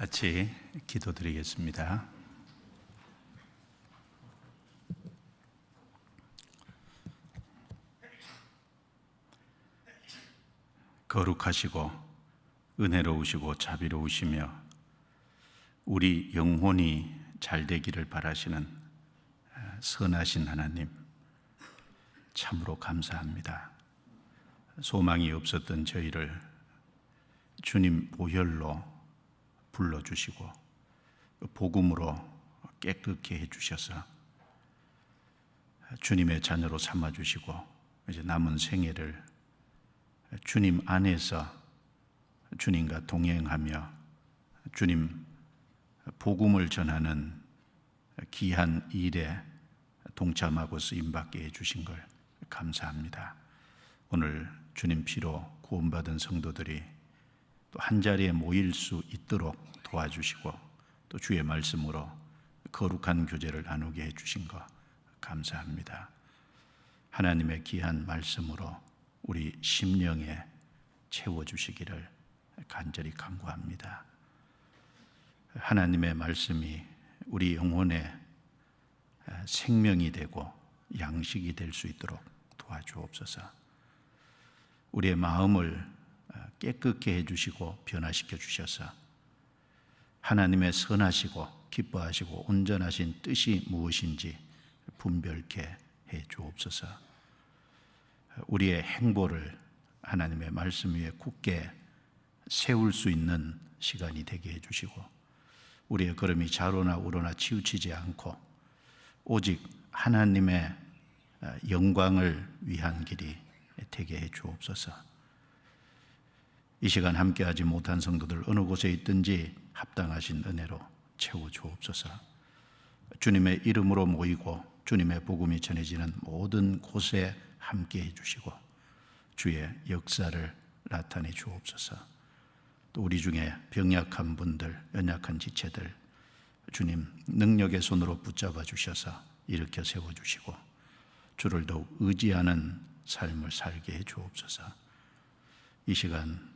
같이 기도드리겠습니다. 거룩하시고 은혜로우시고 자비로우시며 우리 영혼이 잘 되기를 바라시는 선하신 하나님, 참으로 감사합니다. 소망이 없었던 저희를 주님 보혈로 불러주시고 복음으로 깨끗게 해주셔서 주님의 자녀로 삼아주시고 이제 남은 생애를 주님 안에서 주님과 동행하며 주님 복음을 전하는 귀한 일에 동참하고 쓰임받게 해주신 걸 감사합니다. 오늘 주님 피로 구원받은 성도들이 또 한자리에 모일 수 있도록 도와주시고 또 주의 말씀으로 거룩한 교제를 나누게 해주신 것 감사합니다. 하나님의 귀한 말씀으로 우리 심령에 채워주시기를 간절히 간구합니다. 하나님의 말씀이 우리 영혼의 생명이 되고 양식이 될 수 있도록 도와주옵소서. 우리의 마음을 깨끗게 해주시고 변화시켜 주셔서 하나님의 선하시고 기뻐하시고 온전하신 뜻이 무엇인지 분별케 해 주옵소서. 우리의 행보를 하나님의 말씀 위에 굳게 세울 수 있는 시간이 되게 해주시고 우리의 걸음이 좌로나 우로나 치우치지 않고 오직 하나님의 영광을 위한 길이 되게 해 주옵소서. 이 시간 함께하지 못한 성도들 어느 곳에 있든지 합당하신 은혜로 채워 주옵소서. 주님의 이름으로 모이고 주님의 복음이 전해지는 모든 곳에 함께해 주시고 주의 역사를 나타내 주옵소서. 또 우리 중에 병약한 분들, 연약한 지체들 주님 능력의 손으로 붙잡아 주셔서 일으켜 세워 주시고 주를 더욱 의지하는 삶을 살게 해 주옵소서. 이 시간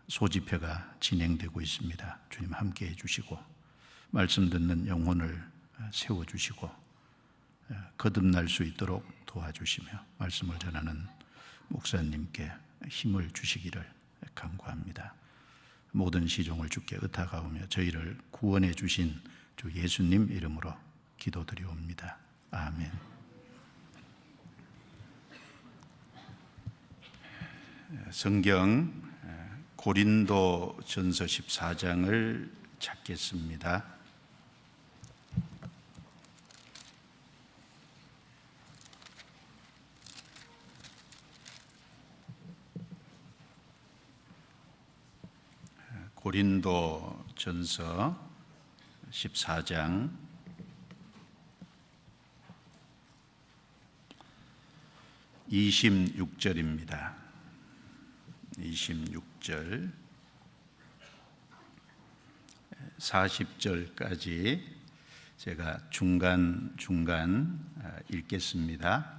소집회가 진행되고 있습니다. 주님 함께해 주시고 말씀 듣는 영혼을 세워 주시고 거듭날 수 있도록 도와주시며 말씀을 전하는 목사님께 힘을 주시기를 간구합니다. 모든 시종을 주께 의탁하오며 저희를 구원해 주신 주 예수님 이름으로 기도드리옵니다. 아멘. 성경 고린도전서 14장을 찾겠습니다. 고린도전서 14장 26절입니다. 26절 40절까지 제가 중간 읽겠습니다.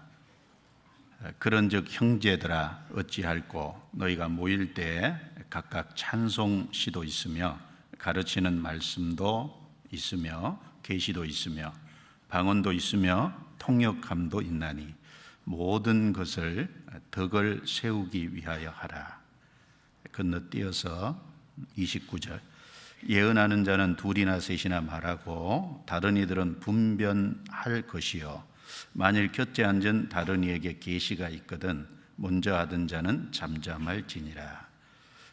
그런즉 형제들아 어찌할꼬 너희가 모일 때 각각 찬송 시도 있으며 가르치는 말씀도 있으며 계시도 있으며 방언도 있으며 통역함도 있나니 모든 것을 덕을 세우기 위하여 하라. 건너뛰어서 29절 예언하는 자는 둘이나 셋이나 말하고 다른 이들은 분변할 것이요 만일 곁에 앉은 다른 이에게 계시가 있거든 먼저 하던 자는 잠잠할지니라.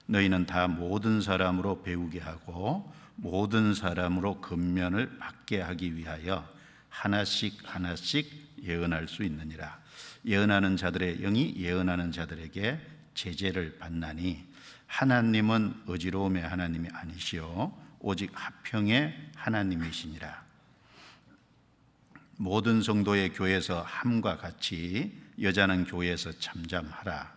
너희는 다 모든 사람으로 배우게 하고 모든 사람으로 권면을 받게 하기 위하여 하나씩 예언할 수 있느니라. 예언하는 자들의 영이 예언하는 자들에게 제재를 받나니 하나님은 어지러움의 하나님이 아니시오 오직 화평의 하나님이시니라. 모든 성도의 교회에서 함과 같이 여자는 교회에서 잠잠하라.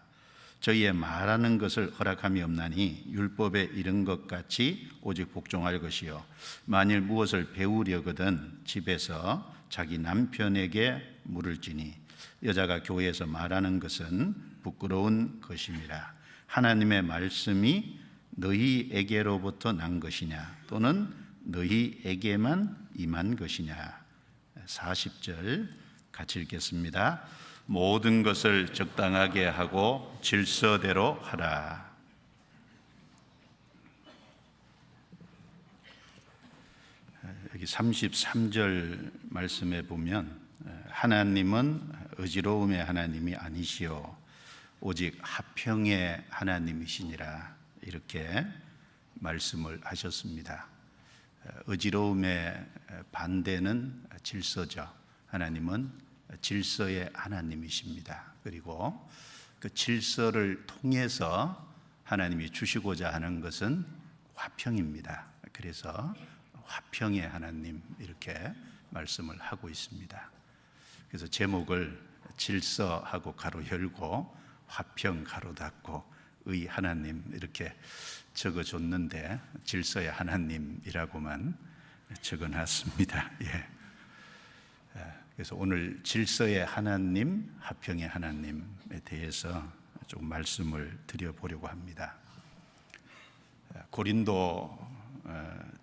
저희의 말하는 것을 허락함이 없나니 율법에 이른 것 같이 오직 복종할 것이요 만일 무엇을 배우려거든 집에서 자기 남편에게 물을지니 여자가 교회에서 말하는 것은 부끄러운 것임이라. 하나님의 말씀이 너희에게로부터 난 것이냐 또는 너희에게만 임한 것이냐. 40절 같이 읽겠습니다. 모든 것을 적당하게 하고 질서대로 하라. 여기 33절 말씀에 보면 하나님은 어지러움의 하나님이 아니시오 오직 화평의 하나님이시니라 이렇게 말씀을 하셨습니다. 어지러움의 반대는 질서죠. 하나님은 질서의 하나님이십니다. 그리고 그 질서를 통해서 하나님이 주시고자 하는 것은 화평입니다. 그래서 화평의 하나님 이렇게 말씀을 하고 있습니다. 그래서 제목을 질서하고 가로 열고 화평 가로 닫고 의 하나님 이렇게 적어줬는데 질서의 하나님이라고만 적어놨습니다. 예. 그래서 오늘 질서의 하나님, 화평의 하나님에 대해서 좀 말씀을 드려보려고 합니다. 고린도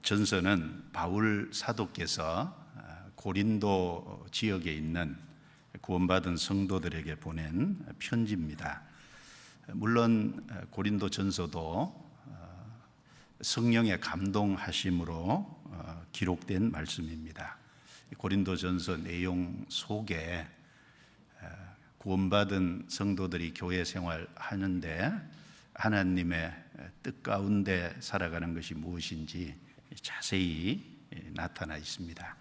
전서는 바울 사도께서 고린도 지역에 있는 구원받은 성도들에게 보낸 편지입니다. 물론 고린도 전서도 성령의 감동하심으로 기록된 말씀입니다. 고린도 전서 내용 속에 구원받은 성도들이 교회 생활하는데 하나님의 뜻 가운데 살아가는 것이 무엇인지 자세히 나타나 있습니다.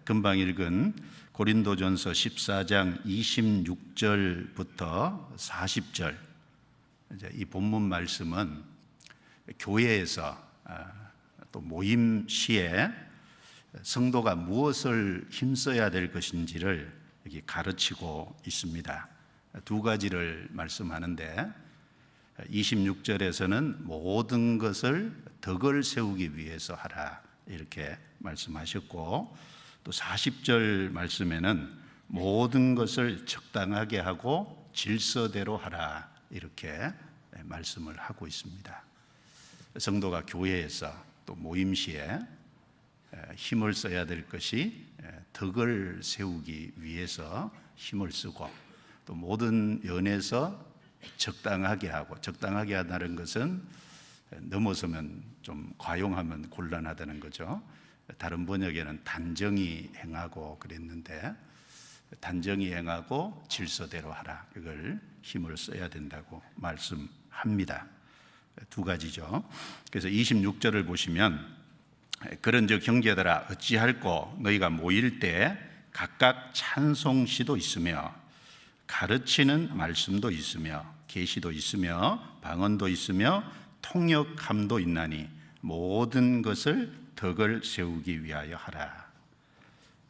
금방 읽은 고린도전서 14장 26절부터 40절 이 본문 말씀은 교회에서 또 모임 시에 성도가 무엇을 힘써야 될 것인지를 여기 가르치고 있습니다. 두 가지를 말씀하는데 26절에서는 모든 것을 덕을 세우기 위해서 하라 이렇게 말씀하셨고 또 40절 말씀에는 모든 것을 적당하게 하고 질서대로 하라 이렇게 말씀을 하고 있습니다. 성도가 교회에서 또 모임 시에 힘을 써야 될 것이 덕을 세우기 위해서 힘을 쓰고 또 모든 연에서 적당하게 하고 적당하게 한다는 것은 넘어서면 좀 과용하면 곤란하다는 거죠. 다른 번역에는 단정히 행하고 그랬는데 단정히 행하고 질서대로 하라 이걸 힘을 써야 된다고 말씀합니다. 두 가지죠. 그래서 26절을 보시면 그런즉 형제들아 어찌할꼬 너희가 모일 때 각각 찬송시도 있으며 가르치는 말씀도 있으며 계시도 있으며 방언도 있으며 통역함도 있나니 모든 것을 덕을 세우기 위하여 하라.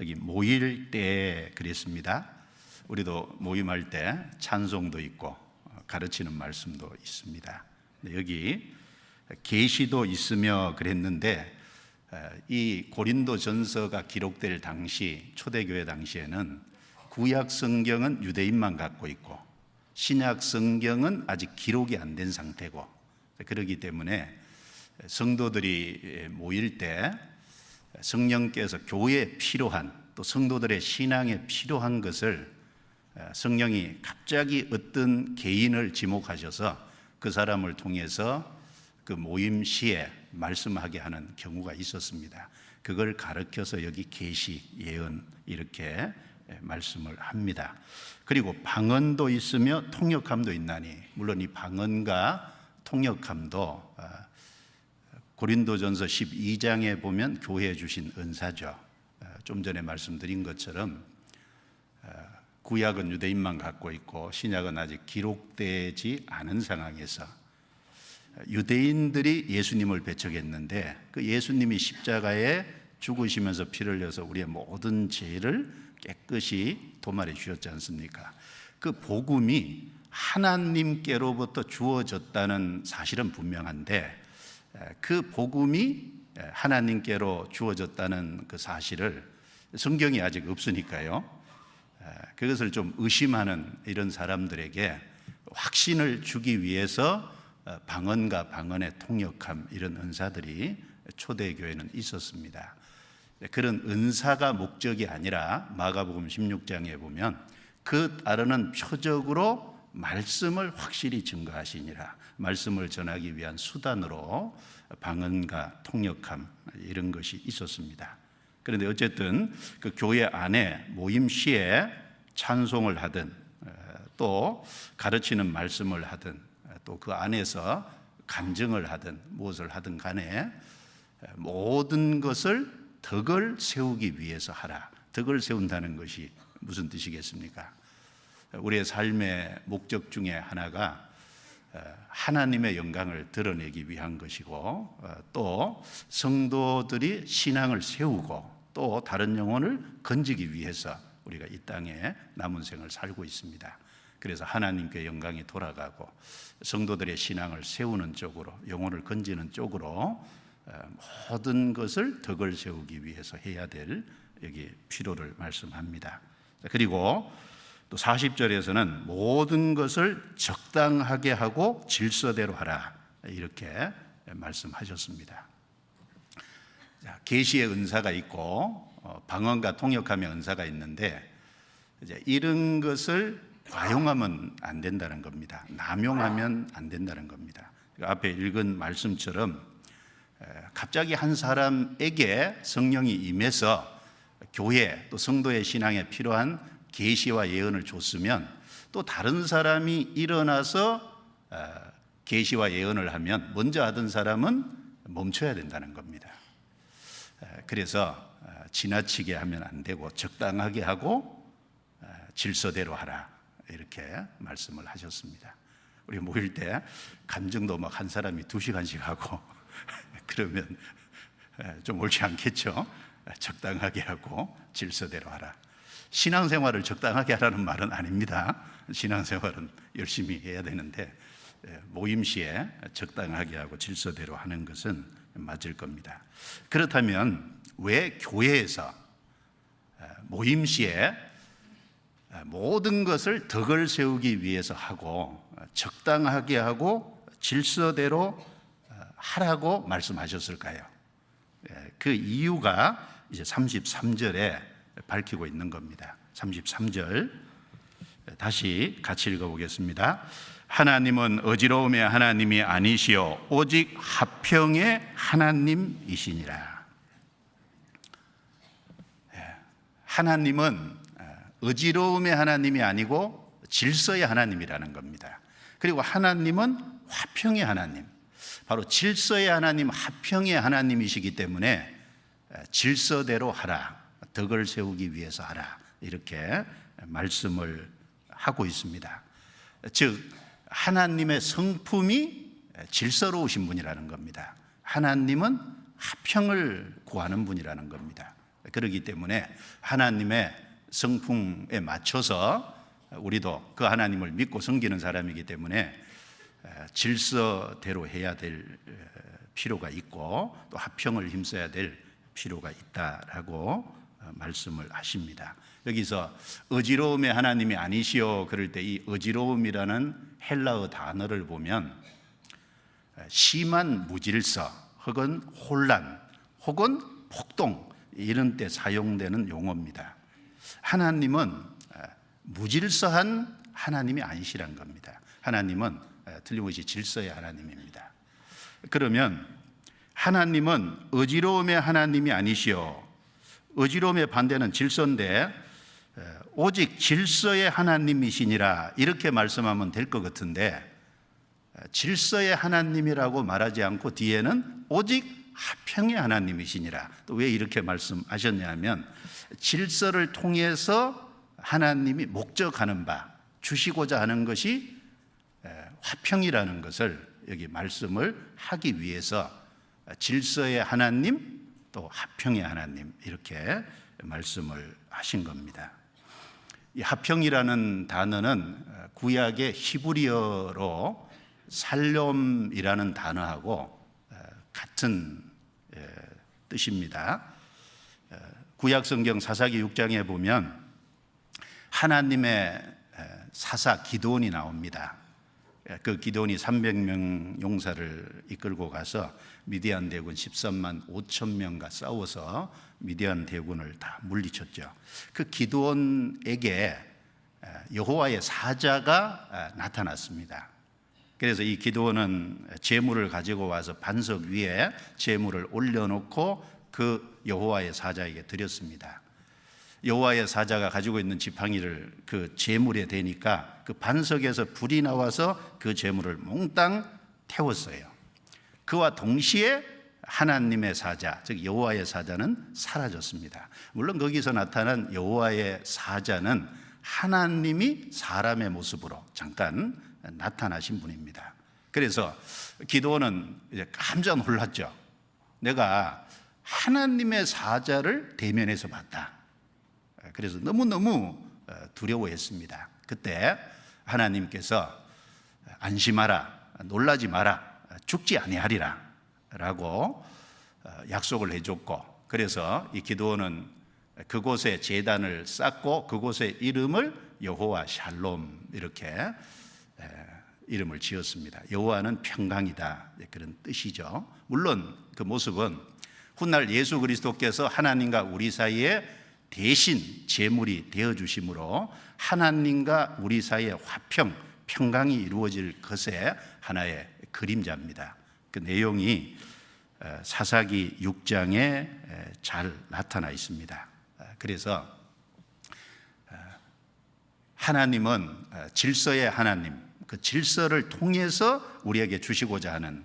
여기 모일 때 그랬습니다. 우리도 모임할 때 찬송도 있고 가르치는 말씀도 있습니다. 여기 계시도 있으며 그랬는데 이 고린도 전서가 기록될 당시 초대교회 당시에는 구약 성경은 유대인만 갖고 있고 신약 성경은 아직 기록이 안 된 상태고 그렇기 때문에 성도들이 모일 때 성령께서 교회에 필요한 또 성도들의 신앙에 필요한 것을 성령이 갑자기 어떤 개인을 지목하셔서 그 사람을 통해서 그 모임 시에 말씀하게 하는 경우가 있었습니다. 그걸 가르쳐서 여기 계시, 예언 이렇게 말씀을 합니다. 그리고 방언도 있으며 통역함도 있나니 물론 이 방언과 통역함도 고린도전서 12장에 보면 교회에 주신 은사죠. 좀 전에 말씀드린 것처럼 구약은 유대인만 갖고 있고 신약은 아직 기록되지 않은 상황에서 유대인들이 예수님을 배척했는데 그 예수님이 십자가에 죽으시면서 피를 흘려서 우리의 모든 죄를 깨끗이 도말해 주셨지 않습니까? 그 복음이 하나님께로부터 주어졌다는 사실은 분명한데 그 복음이 하나님께로 주어졌다는 그 사실을 성경이 아직 없으니까요. 그것을 좀 의심하는 이런 사람들에게 확신을 주기 위해서 방언과 방언의 통역함 이런 은사들이 초대교회는 있었습니다. 그런 은사가 목적이 아니라 마가복음 16장에 보면 그 따르는 표적으로 말씀을 확실히 증거하시니라, 말씀을 전하기 위한 수단으로 방언과 통역함 이런 것이 있었습니다. 그런데 어쨌든 그 교회 안에 모임 시에 찬송을 하든 또 가르치는 말씀을 하든 또 그 안에서 간증을 하든 무엇을 하든 간에 모든 것을 덕을 세우기 위해서 하라. 덕을 세운다는 것이 무슨 뜻이겠습니까? 우리의 삶의 목적 중에 하나가 하나님의 영광을 드러내기 위한 것이고 또 성도들이 신앙을 세우고 또 다른 영혼을 건지기 위해서 우리가 이 땅에 남은 생을 살고 있습니다. 그래서 하나님께 영광이 돌아가고 성도들의 신앙을 세우는 쪽으로, 영혼을 건지는 쪽으로 모든 것을 덕을 세우기 위해서 해야 될 여기 필요를 말씀합니다. 그리고 또 40절에서는 모든 것을 적당하게 하고 질서대로 하라 이렇게 말씀하셨습니다. 계시의 은사가 있고 방언과 통역함의 은사가 있는데 이제 이런 것을 과용하면 안 된다는 겁니다. 남용하면 안 된다는 겁니다. 앞에 읽은 말씀처럼 갑자기 한 사람에게 성령이 임해서 교회 또 성도의 신앙에 필요한 계시와 예언을 줬으면 또 다른 사람이 일어나서 계시와 예언을 하면 먼저 하던 사람은 멈춰야 된다는 겁니다. 그래서 지나치게 하면 안 되고 적당하게 하고 질서대로 하라 이렇게 말씀을 하셨습니다. 우리 모일 때 간증도 막 한 사람이 2시간씩 하고 그러면 좀 옳지 않겠죠? 적당하게 하고 질서대로 하라. 신앙생활을 적당하게 하라는 말은 아닙니다. 신앙생활은 열심히 해야 되는데 모임 시에 적당하게 하고 질서대로 하는 것은 맞을 겁니다. 그렇다면 왜 교회에서 모임 시에 모든 것을 덕을 세우기 위해서 하고 적당하게 하고 질서대로 하라고 말씀하셨을까요? 그 이유가 이제 33절에 밝히고 있는 겁니다. 33절 다시 같이 읽어보겠습니다. 하나님은 어지러움의 하나님이 아니시오 오직 화평의 하나님이시니라. 하나님은 어지러움의 하나님이 아니고 질서의 하나님이라는 겁니다. 그리고 하나님은 화평의 하나님, 바로 질서의 하나님, 화평의 하나님이시기 때문에 질서대로 하라, 덕을 세우기 위해서 하라 이렇게 말씀을 하고 있습니다. 즉 하나님의 성품이 질서로우신 분이라는 겁니다. 하나님은 화평을 구하는 분이라는 겁니다. 그렇기 때문에 하나님의 성품에 맞춰서 우리도 그 하나님을 믿고 섬기는 사람이기 때문에 질서대로 해야 될 필요가 있고 또 화평을 힘써야 될 필요가 있다라고 말씀을 하십니다. 여기서 어지러움의 하나님이 아니시오 그럴 때 이 어지러움이라는 헬라어 단어를 보면 심한 무질서 혹은 혼란 혹은 폭동 이런 때 사용되는 용어입니다. 하나님은 무질서한 하나님이 아니시란 겁니다. 하나님은 틀림없이 질서의 하나님입니다. 그러면 하나님은 어지러움의 하나님이 아니시오. 어지러움의 반대는 질서인데 오직 질서의 하나님이시니라 이렇게 말씀하면 될 것 같은데 질서의 하나님이라고 말하지 않고 뒤에는 오직 화평의 하나님이시니라. 또 왜 이렇게 말씀하셨냐면 질서를 통해서 하나님이 목적하는 바 주시고자 하는 것이 화평이라는 것을 여기 말씀을 하기 위해서 질서의 하나님 또 화평의 하나님 이렇게 말씀을 하신 겁니다. 이 화평이라는 단어는 구약의 히브리어로 살롬이라는 단어하고 같은 뜻입니다. 구약 성경 사사기 6장에 보면 하나님의 사사 기드온이 나옵니다. 그 기드온이 300명 용사를 이끌고 가서 미디안 대군 13만 5천 명과 싸워서 미디안 대군을 다 물리쳤죠. 그 기드온에게 여호와의 사자가 나타났습니다. 그래서 이 기드온은 제물을 가지고 와서 반석 위에 제물을 올려놓고 그 여호와의 사자에게 드렸습니다. 여호와의 사자가 가지고 있는 지팡이를 그 제물에 대니까 그 반석에서 불이 나와서 그 제물을 몽땅 태웠어요. 그와 동시에 하나님의 사자, 즉 여호와의 사자는 사라졌습니다. 물론 거기서 나타난 여호와의 사자는 하나님이 사람의 모습으로 잠깐 나타나신 분입니다. 그래서 기드온은 이제 깜짝 놀랐죠. 내가 하나님의 사자를 대면해서 봤다. 그래서 너무너무 두려워했습니다. 그때 하나님께서 안심하라, 놀라지 마라, 죽지 아니하리라 라고 약속을 해줬고, 그래서 이 기드온은 그곳에 제단을 쌓고 그곳의 이름을 여호와 샬롬 이렇게 이름을 지었습니다. 여호와는 평강이다, 그런 뜻이죠. 물론 그 모습은 훗날 예수 그리스도께서 하나님과 우리 사이에 대신 제물이 되어주심으로 하나님과 우리 사이에 화평, 평강이 이루어질 것의 하나의 그림자입니다. 그 내용이 사사기 6장에 잘 나타나 있습니다. 그래서 하나님은 질서의 하나님, 그 질서를 통해서 우리에게 주시고자 하는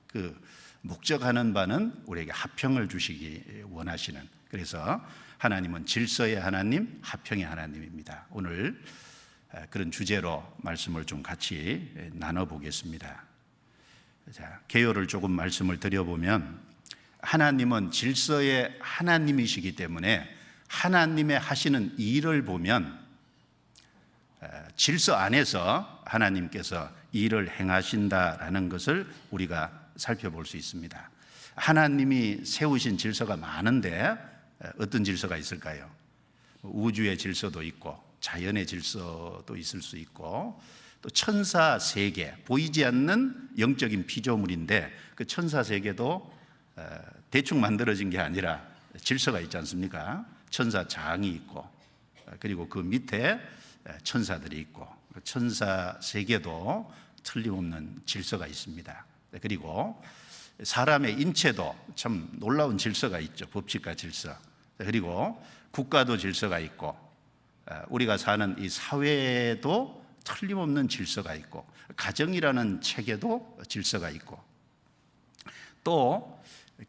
그 목적하는 바는 우리에게 화평을 주시기 원하시는, 그래서 하나님은 질서의 하나님, 화평의 하나님입니다. 오늘 그런 주제로 말씀을 좀 같이 나눠보겠습니다. 자, 개요를 조금 말씀을 드려보면, 하나님은 질서의 하나님이시기 때문에 하나님의 하시는 일을 보면 질서 안에서 하나님께서 일을 행하신다라는 것을 우리가 살펴볼 수 있습니다. 하나님이 세우신 질서가 많은데 어떤 질서가 있을까요? 우주의 질서도 있고 자연의 질서도 있을 수 있고, 또 천사 세계, 보이지 않는 영적인 피조물인데 그 천사 세계도 대충 만들어진 게 아니라 질서가 있지 않습니까? 천사장이 있고, 그리고 그 밑에 천사들이 있고, 천사 세계도 틀림없는 질서가 있습니다. 그리고 사람의 인체도 참 놀라운 질서가 있죠. 법칙과 질서. 그리고 국가도 질서가 있고, 우리가 사는 이 사회에도 틀림없는 질서가 있고, 가정이라는 체계도 질서가 있고, 또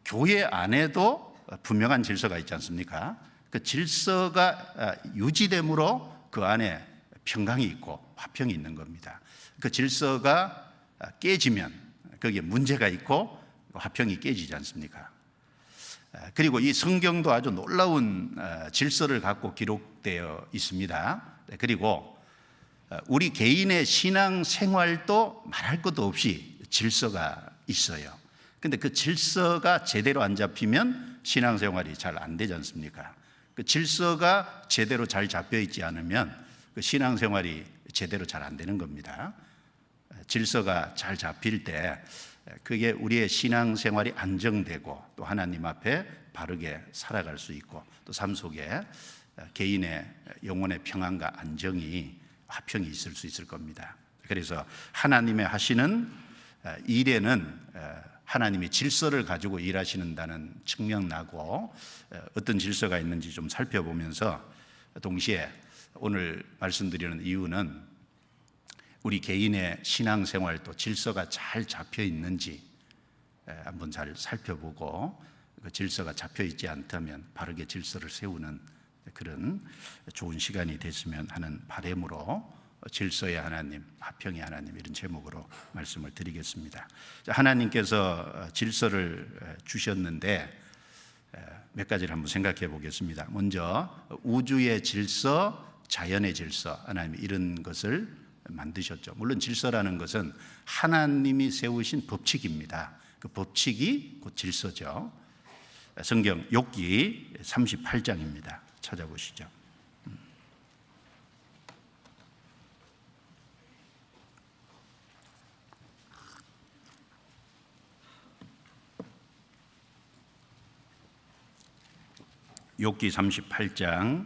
교회 안에도 분명한 질서가 있지 않습니까? 그 질서가 유지됨으로 그 안에 평강이 있고 화평이 있는 겁니다. 그 질서가 깨지면 거기에 문제가 있고 화평이 깨지지 않습니까? 그리고 이 성경도 아주 놀라운 질서를 갖고 기록되어 있습니다. 그리고 우리 개인의 신앙 생활도 말할 것도 없이 질서가 있어요. 근데 그 질서가 제대로 안 잡히면 신앙생활이 잘 안 되지 않습니까? 그 질서가 제대로 잘 잡혀 있지 않으면 그 신앙생활이 제대로 잘 안 되는 겁니다. 질서가 잘 잡힐 때 그게 우리의 신앙생활이 안정되고 또 하나님 앞에 바르게 살아갈 수 있고, 또 삶 속에 개인의 영혼의 평안과 안정이 화평이 있을 수 있을 겁니다. 그래서 하나님의 하시는 일에는 하나님이 질서를 가지고 일하시는다는 측면나고, 어떤 질서가 있는지 좀 살펴보면서 동시에 오늘 말씀드리는 이유는 우리 개인의 신앙생활도 질서가 잘 잡혀 있는지 한번 잘 살펴보고, 그 질서가 잡혀 있지 않다면 바르게 질서를 세우는 그런 좋은 시간이 됐으면 하는 바람으로 질서의 하나님, 화평의 하나님, 이런 제목으로 말씀을 드리겠습니다. 하나님께서 질서를 주셨는데 몇 가지를 한번 생각해 보겠습니다. 먼저 우주의 질서, 자연의 질서, 하나님이 이런 것을 만드셨죠. 물론 질서라는 것은 하나님이 세우신 법칙입니다. 그 법칙이 곧 질서죠. 성경 욥기 38장입니다. 찾아보시죠. 욥기 38장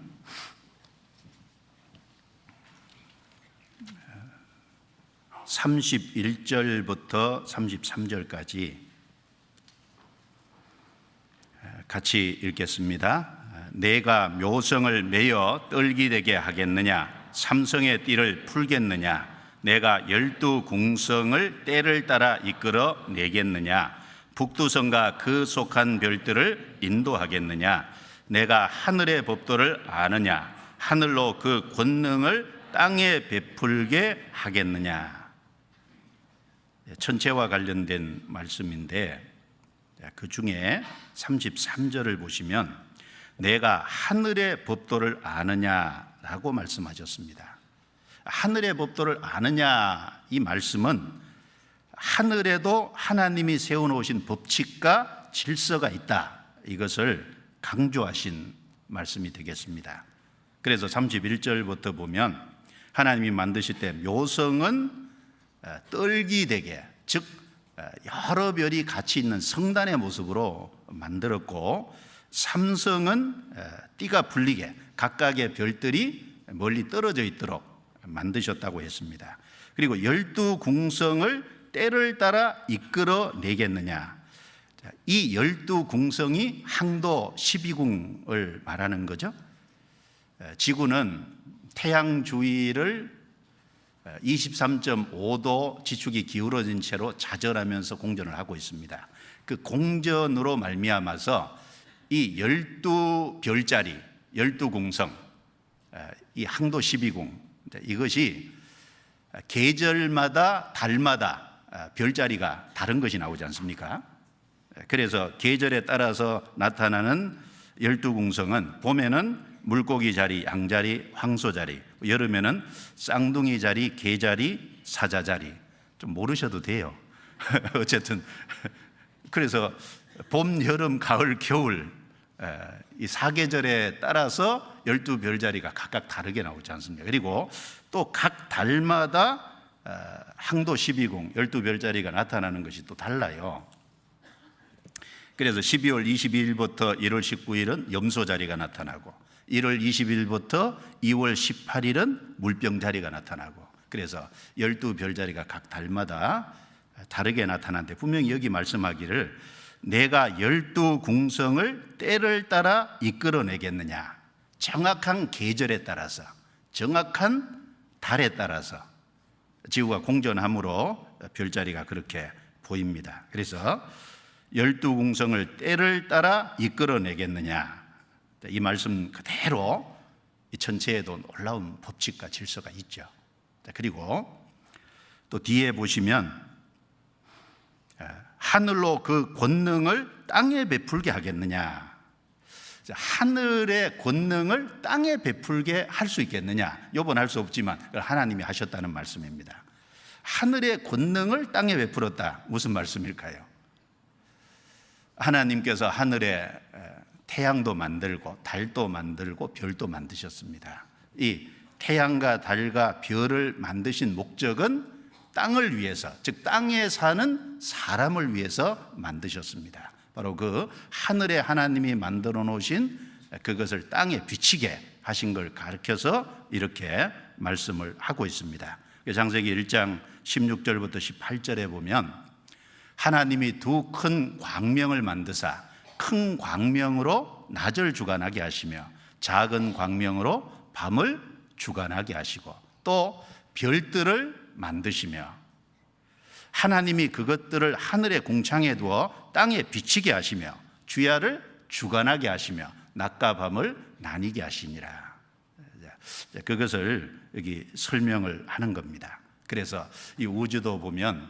31절부터 33절까지 같이 읽겠습니다. 내가 묘성을 매어 떨기되게 하겠느냐? 삼성의 띠를 풀겠느냐? 내가 12궁성을 때를 따라 이끌어 내겠느냐? 북두성과 그 속한 별들을 인도하겠느냐? 내가 하늘의 법도를 아느냐? 하늘로 그 권능을 땅에 베풀게 하겠느냐? 천체와 관련된 말씀인데 그 중에 33절을 보시면 내가 하늘의 법도를 아느냐라고 말씀하셨습니다. 하늘의 법도를 아느냐, 이 말씀은 하늘에도 하나님이 세워놓으신 법칙과 질서가 있다, 이것을 강조하신 말씀이 되겠습니다. 그래서 31절부터 보면 하나님이 만드실 때 묘성은 떨기되게, 즉 여러 별이 같이 있는 성단의 모습으로 만들었고, 삼성은 띠가 풀리게 각각의 별들이 멀리 떨어져 있도록 만드셨다고 했습니다. 그리고 12궁성을 때를 따라 이끌어 내겠느냐, 이 12궁성이 항도 12궁을 말하는 거죠. 지구는 태양 주위를 23.5도 지축이 기울어진 채로 자전하면서 공전을 하고 있습니다. 그 공전으로 말미암아서 이 12별자리, 12궁성, 이 항도 12궁, 이것이 계절마다 달마다 별자리가 다른 것이 나오지 않습니까? 그래서 계절에 따라서 나타나는 12궁성은 봄에는 물고기 자리, 양자리, 황소자리, 여름에는 쌍둥이 자리, 개자리, 사자자리. 좀 모르셔도 돼요. 어쨌든 그래서 봄, 여름, 가을, 겨울, 이 사계절에 따라서 12별자리가 각각 다르게 나오지 않습니까? 그리고 또 각 달마다 항도 12궁, 12별자리가 나타나는 것이 또 달라요. 그래서 12월 22일부터 1월 19일은 염소 자리가 나타나고, 1월 20일부터 2월 18일은 물병 자리가 나타나고, 그래서 12별 자리가 각 달마다 다르게 나타나는데, 분명히 여기 말씀하기를 내가 12궁성을 때를 따라 이끌어내겠느냐, 정확한 계절에 따라서, 정확한 달에 따라서 지구가 공전함으로 별자리가 그렇게 보입니다. 그래서 12궁성을 때를 따라 이끌어내겠느냐, 이 말씀 그대로 이 전체에도 놀라운 법칙과 질서가 있죠. 그리고 또 뒤에 보시면 하늘로 그 권능을 땅에 베풀게 하겠느냐, 하늘의 권능을 땅에 베풀게 할 수 있겠느냐, 이번 할 수 없지만 하나님이 하셨다는 말씀입니다. 하늘의 권능을 땅에 베풀었다, 무슨 말씀일까요? 하나님께서 하늘에 태양도 만들고 달도 만들고 별도 만드셨습니다. 이 태양과 달과 별을 만드신 목적은 땅을 위해서, 즉 땅에 사는 사람을 위해서 만드셨습니다. 바로 그 하늘에 하나님이 만들어 놓으신 그것을 땅에 비치게 하신 걸 가르쳐서 이렇게 말씀을 하고 있습니다. 창세기 1장 16절부터 18절에 보면 하나님이 두 큰 광명을 만드사 큰 광명으로 낮을 주관하게 하시며 작은 광명으로 밤을 주관하게 하시고, 또 별들을 만드시며 하나님이 그것들을 하늘의 궁창에 두어 땅에 비치게 하시며 주야를 주관하게 하시며 낮과 밤을 나뉘게 하시니라. 그것을 여기 설명을 하는 겁니다. 그래서 이 우주도 보면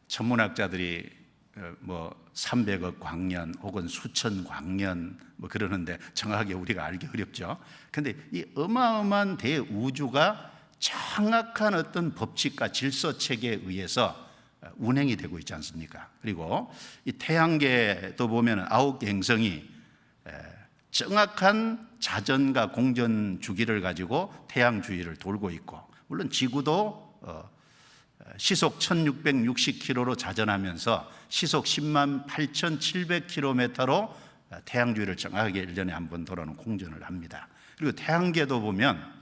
천문학자들이 뭐 300억 광년 혹은 수천 광년 뭐 그러는데 정확하게 우리가 알기 어렵죠. 근데 이 어마어마한 대우주가 정확한 어떤 법칙과 질서 체계에 의해서 운행이 되고 있지 않습니까? 그리고 이 태양계도 보면 9개 행성이 정확한 자전과 공전 주기를 가지고 태양 주위를 돌고 있고, 물론 지구도 시속 1660km로 자전하면서 시속 108,700km로 태양주위를 정확하게 1년에 한 번 돌아오는 공전을 합니다. 그리고 태양계도 보면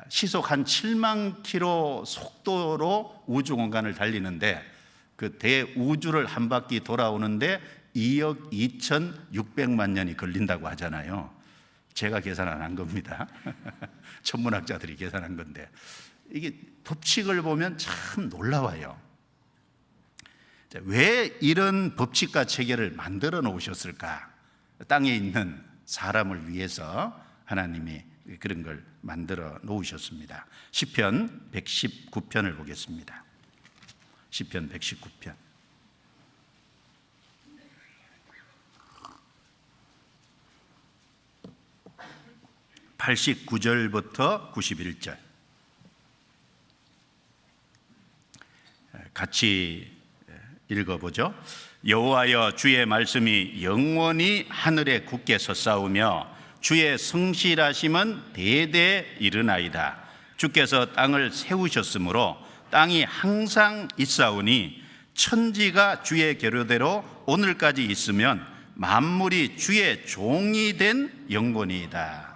시속 한 7만 킬로 속도로 우주 공간을 달리는데 그 대우주를 한 바퀴 돌아오는데 2억 2,600만 년이 걸린다고 하잖아요. 제가 계산 안 한 겁니다. 천문학자들이 계산한 건데 이게 법칙을 보면 참 놀라워요. 왜 이런 법칙과 체계를 만들어 놓으셨을까? 땅에 있는 사람을 위해서 하나님이 그런 걸 만들어 놓으셨습니다. 시편 119편을 보겠습니다. 시편 119편 89절부터 91절 같이 읽어보죠. 여호와여, 주의 말씀이 영원히 하늘에 굳게 섰사오며 주의 성실하심은 대대 이르나이다. 주께서 땅을 세우셨으므로 땅이 항상 있사오니 천지가 주의 계료대로 오늘까지 있으면 만물이 주의 종이 된 영원이다.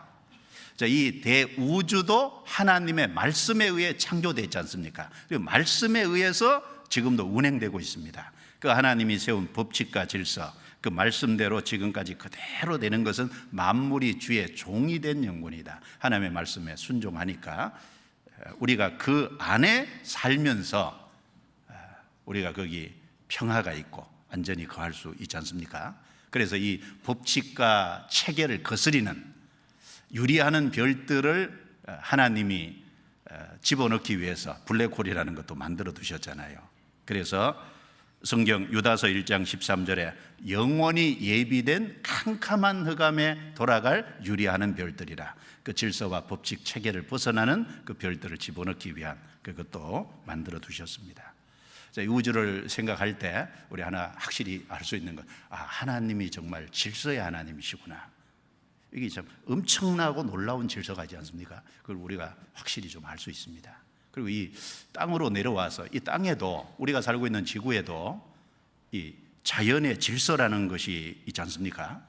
이 대우주도 하나님의 말씀에 의해 창조되지 않습니까? 그리고 말씀에 의해서 지금도 운행되고 있습니다. 그 하나님이 세운 법칙과 질서, 그 말씀대로 지금까지 그대로 되는 것은 만물이 주의 종이 된 영혼이다. 하나님의 말씀에 순종하니까 우리가 그 안에 살면서 우리가 거기 평화가 있고 안전히 거할 수 있지 않습니까? 그래서 이 법칙과 체계를 거스리는 유리하는 별들을 하나님이 집어넣기 위해서 블랙홀이라는 것도 만들어 두셨잖아요. 그래서 성경 유다서 1장 13절에 영원히 예비된 캄캄한 흑암에 돌아갈 유리하는 별들이라, 그 질서와 법칙 체계를 벗어나는 그 별들을 집어넣기 위한 그것도 만들어 두셨습니다. 이 우주를 생각할 때 우리 하나 확실히 알 수 있는 것, 하나님이 정말 질서의 하나님이시구나. 이게 참 엄청나고 놀라운 질서가 있지 않습니까? 그걸 우리가 확실히 좀 알 수 있습니다. 그리고 이 땅으로 내려와서 이 땅에도, 우리가 살고 있는 지구에도 이 자연의 질서라는 것이 있지 않습니까?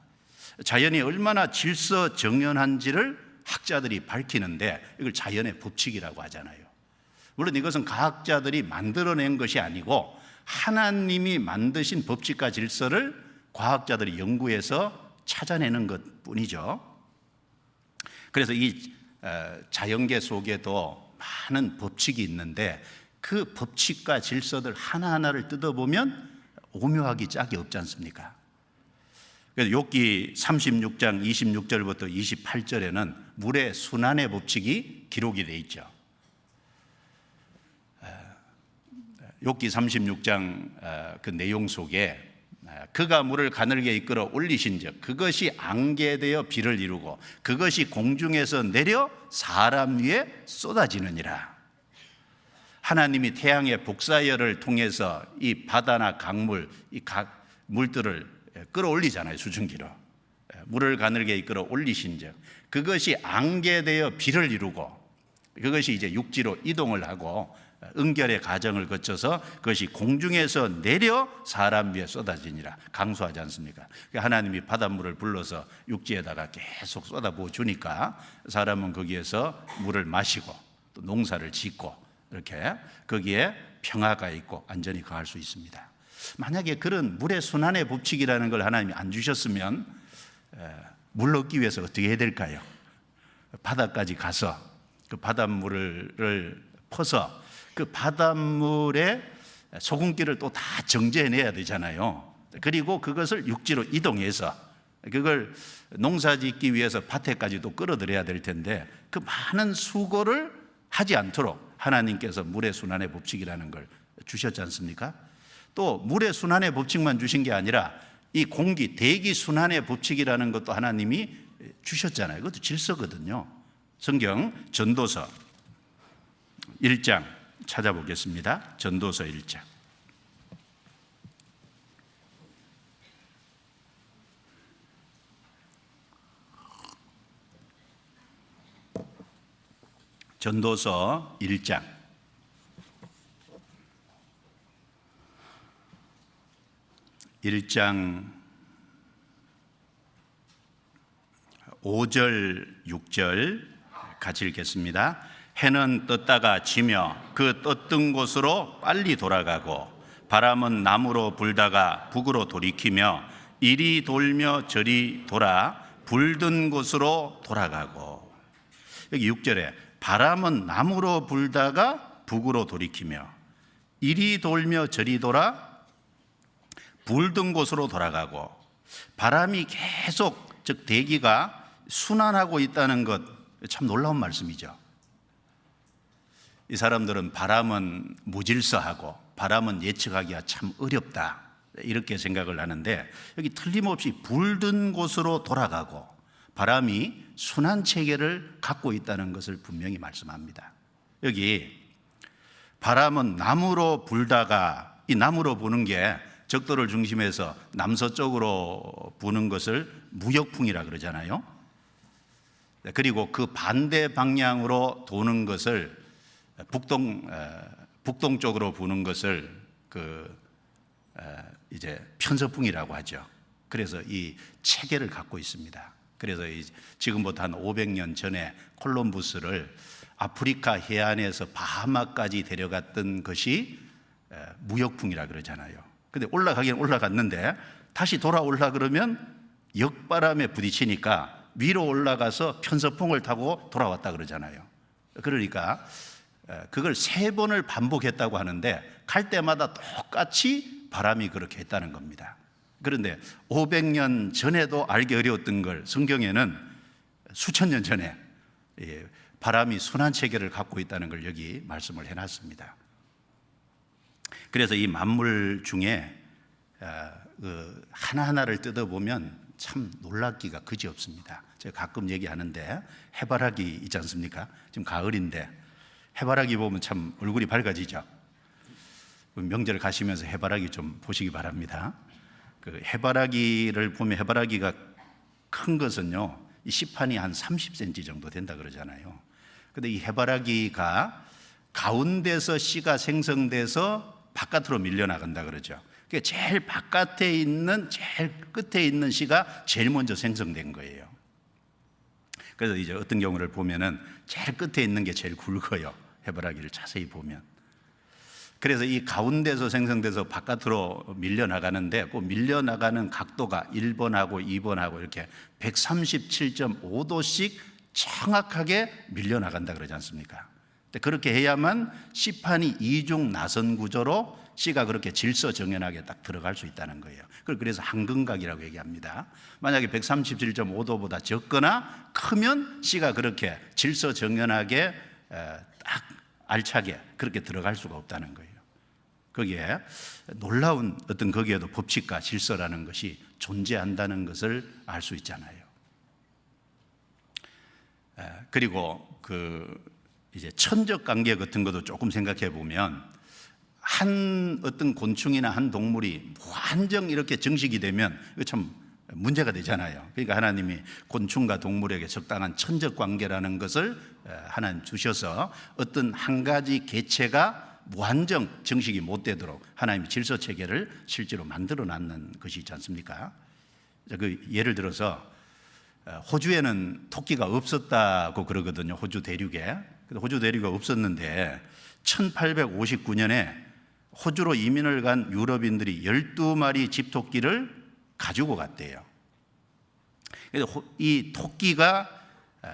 자연이 얼마나 질서 정연한지를 학자들이 밝히는데 이걸 자연의 법칙이라고 하잖아요. 물론 이것은 과학자들이 만들어낸 것이 아니고 하나님이 만드신 법칙과 질서를 과학자들이 연구해서 찾아내는 것뿐이죠. 그래서 이 자연계 속에도 많은 법칙이 있는데 그 법칙과 질서들 하나하나를 뜯어보면 오묘하기 짝이 없지 않습니까? 그래서 욥기 36장 26절부터 28절에는 물의 순환의 법칙이 기록이 되어 있죠. 욥기 36장 그 내용 속에 그가 물을 가늘게 이끌어 올리신즉 그것이 안개되어 비를 이루고 그것이 공중에서 내려 사람 위에 쏟아지느니라. 하나님이 태양의 복사열을 통해서 이 바다나 강물, 이 각 물들을 끌어올리잖아요. 수증기로 물을 가늘게 이끌어 올리신즉 그것이 안개되어 비를 이루고 그것이 이제 육지로 이동을 하고 응결의 과정을 거쳐서 그것이 공중에서 내려 사람 위에 쏟아지니라. 강수하지 않습니까? 하나님이 바닷물을 불러서 육지에다가 계속 쏟아부어 주니까 사람은 거기에서 물을 마시고 또 농사를 짓고 이렇게 거기에 평화가 있고 안전히 거할 수 있습니다. 만약에 그런 물의 순환의 법칙이라는 걸 하나님이 안 주셨으면 물 얻기 위해서 어떻게 해야 될까요? 바다까지 가서 그 바닷물을 퍼서 그 바닷물에 소금기를 또 다 정제해내야 되잖아요. 그리고 그것을 육지로 이동해서 그걸 농사 짓기 위해서 밭에까지도 끌어들여야 될 텐데 그 많은 수고를 하지 않도록 하나님께서 물의 순환의 법칙이라는 걸 주셨지 않습니까? 또 물의 순환의 법칙만 주신 게 아니라 이 공기, 대기 순환의 법칙이라는 것도 하나님이 주셨잖아요. 그것도 질서거든요. 성경 전도서 1장 찾아보겠습니다. 전도서 1장. 전도서 1장 1장 5절, 6절 같이 읽겠습니다. 해는 떴다가 지며 그 떴던 곳으로 빨리 돌아가고 바람은 남으로 불다가 북으로 돌이키며 이리 돌며 저리 돌아 불던 곳으로 돌아가고. 여기 6절에 바람은 남으로 불다가 북으로 돌이키며 이리 돌며 저리 돌아 불던 곳으로 돌아가고. 바람이 계속, 즉 대기가 순환하고 있다는 것, 참 놀라운 말씀이죠. 이 사람들은 바람은 무질서하고 바람은 예측하기가 참 어렵다, 이렇게 생각을 하는데, 여기 틀림없이 불든 곳으로 돌아가고 바람이 순환 체계를 갖고 있다는 것을 분명히 말씀합니다. 여기 바람은 남으로 불다가, 이 남으로 부는 게 적도를 중심해서 남서쪽으로 부는 것을 무역풍이라 그러잖아요. 그리고 그 반대 방향으로 도는 것을 북동쪽으로 부는 것을 이제 편서풍이라고 하죠. 그래서 이 체계를 갖고 있습니다. 그래서 지금부터 한 500년 전에 콜럼부스를 아프리카 해안에서 바하마까지 데려갔던 것이 무역풍이라 그러잖아요. 근데 올라가긴 올라갔는데 다시 돌아올라 그러면 역바람에 부딪히니까 위로 올라가서 편서풍을 타고 돌아왔다 그러잖아요. 그러니까 그걸 3번을 반복했다고 하는데 갈 때마다 똑같이 바람이 그렇게 했다는 겁니다. 그런데 500년 전에도 알기 어려웠던 걸 성경에는 수천 년 전에 바람이 순환 체계를 갖고 있다는 걸 여기 말씀을 해놨습니다. 그래서 이 만물 중에 하나하나를 뜯어보면 참 놀랍기가 그지없습니다. 제가 가끔 얘기하는데 해바라기 있지 않습니까? 지금 가을인데 해바라기 보면 참 얼굴이 밝아지죠. 명절 가시면서 해바라기 좀 보시기 바랍니다. 그 해바라기를 보면 해바라기가 큰 것은요, 이 씨판이 한 30cm 정도 된다 그러잖아요. 근데 이 해바라기가 가운데서 씨가 생성돼서 바깥으로 밀려나간다 그러죠. 그러니까 제일 바깥에 있는, 제일 끝에 있는 씨가 제일 먼저 생성된 거예요. 그래서 이제 어떤 경우를 보면은 제일 끝에 있는 게 제일 굵어요. 해바라기를 자세히 보면. 그래서 이 가운데서 생성돼서 바깥으로 밀려나가는데 그 밀려나가는 각도가 1번하고 2번하고 이렇게 137.5도씩 정확하게 밀려나간다 그러지 않습니까? 그렇게 해야만 씨판이 이중 나선 구조로 씨가 그렇게 질서정연하게 딱 들어갈 수 있다는 거예요. 그래서 한근각이라고 얘기합니다. 만약에 137.5도보다 적거나 크면 씨가 그렇게 질서정연하게 딱 알차게 그렇게 들어갈 수가 없다는 거예요. 거기에 놀라운 어떤 거기에도 법칙과 질서라는 것이 존재한다는 것을 알 수 있잖아요. 그리고 이제 천적 관계 같은 것도 조금 생각해 보면 한 어떤 곤충이나 한 동물이 완전 이렇게 정식이 되면 이거 참 문제가 되잖아요. 그러니까 하나님이 곤충과 동물에게 적당한 천적 관계라는 것을 하나님 주셔서 어떤 한 가지 개체가 무한정 정식이 못 되도록 하나님이 질서 체계를 실제로 만들어 놨는 것이 있지 않습니까? 예를 들어서 호주에는 토끼가 없었다고 그러거든요. 호주 대륙에. 호주 대륙이 없었는데 1859년에 호주로 이민을 간 유럽인들이 12마리 집토끼를 가지고 갔대요. 그래서 이 토끼가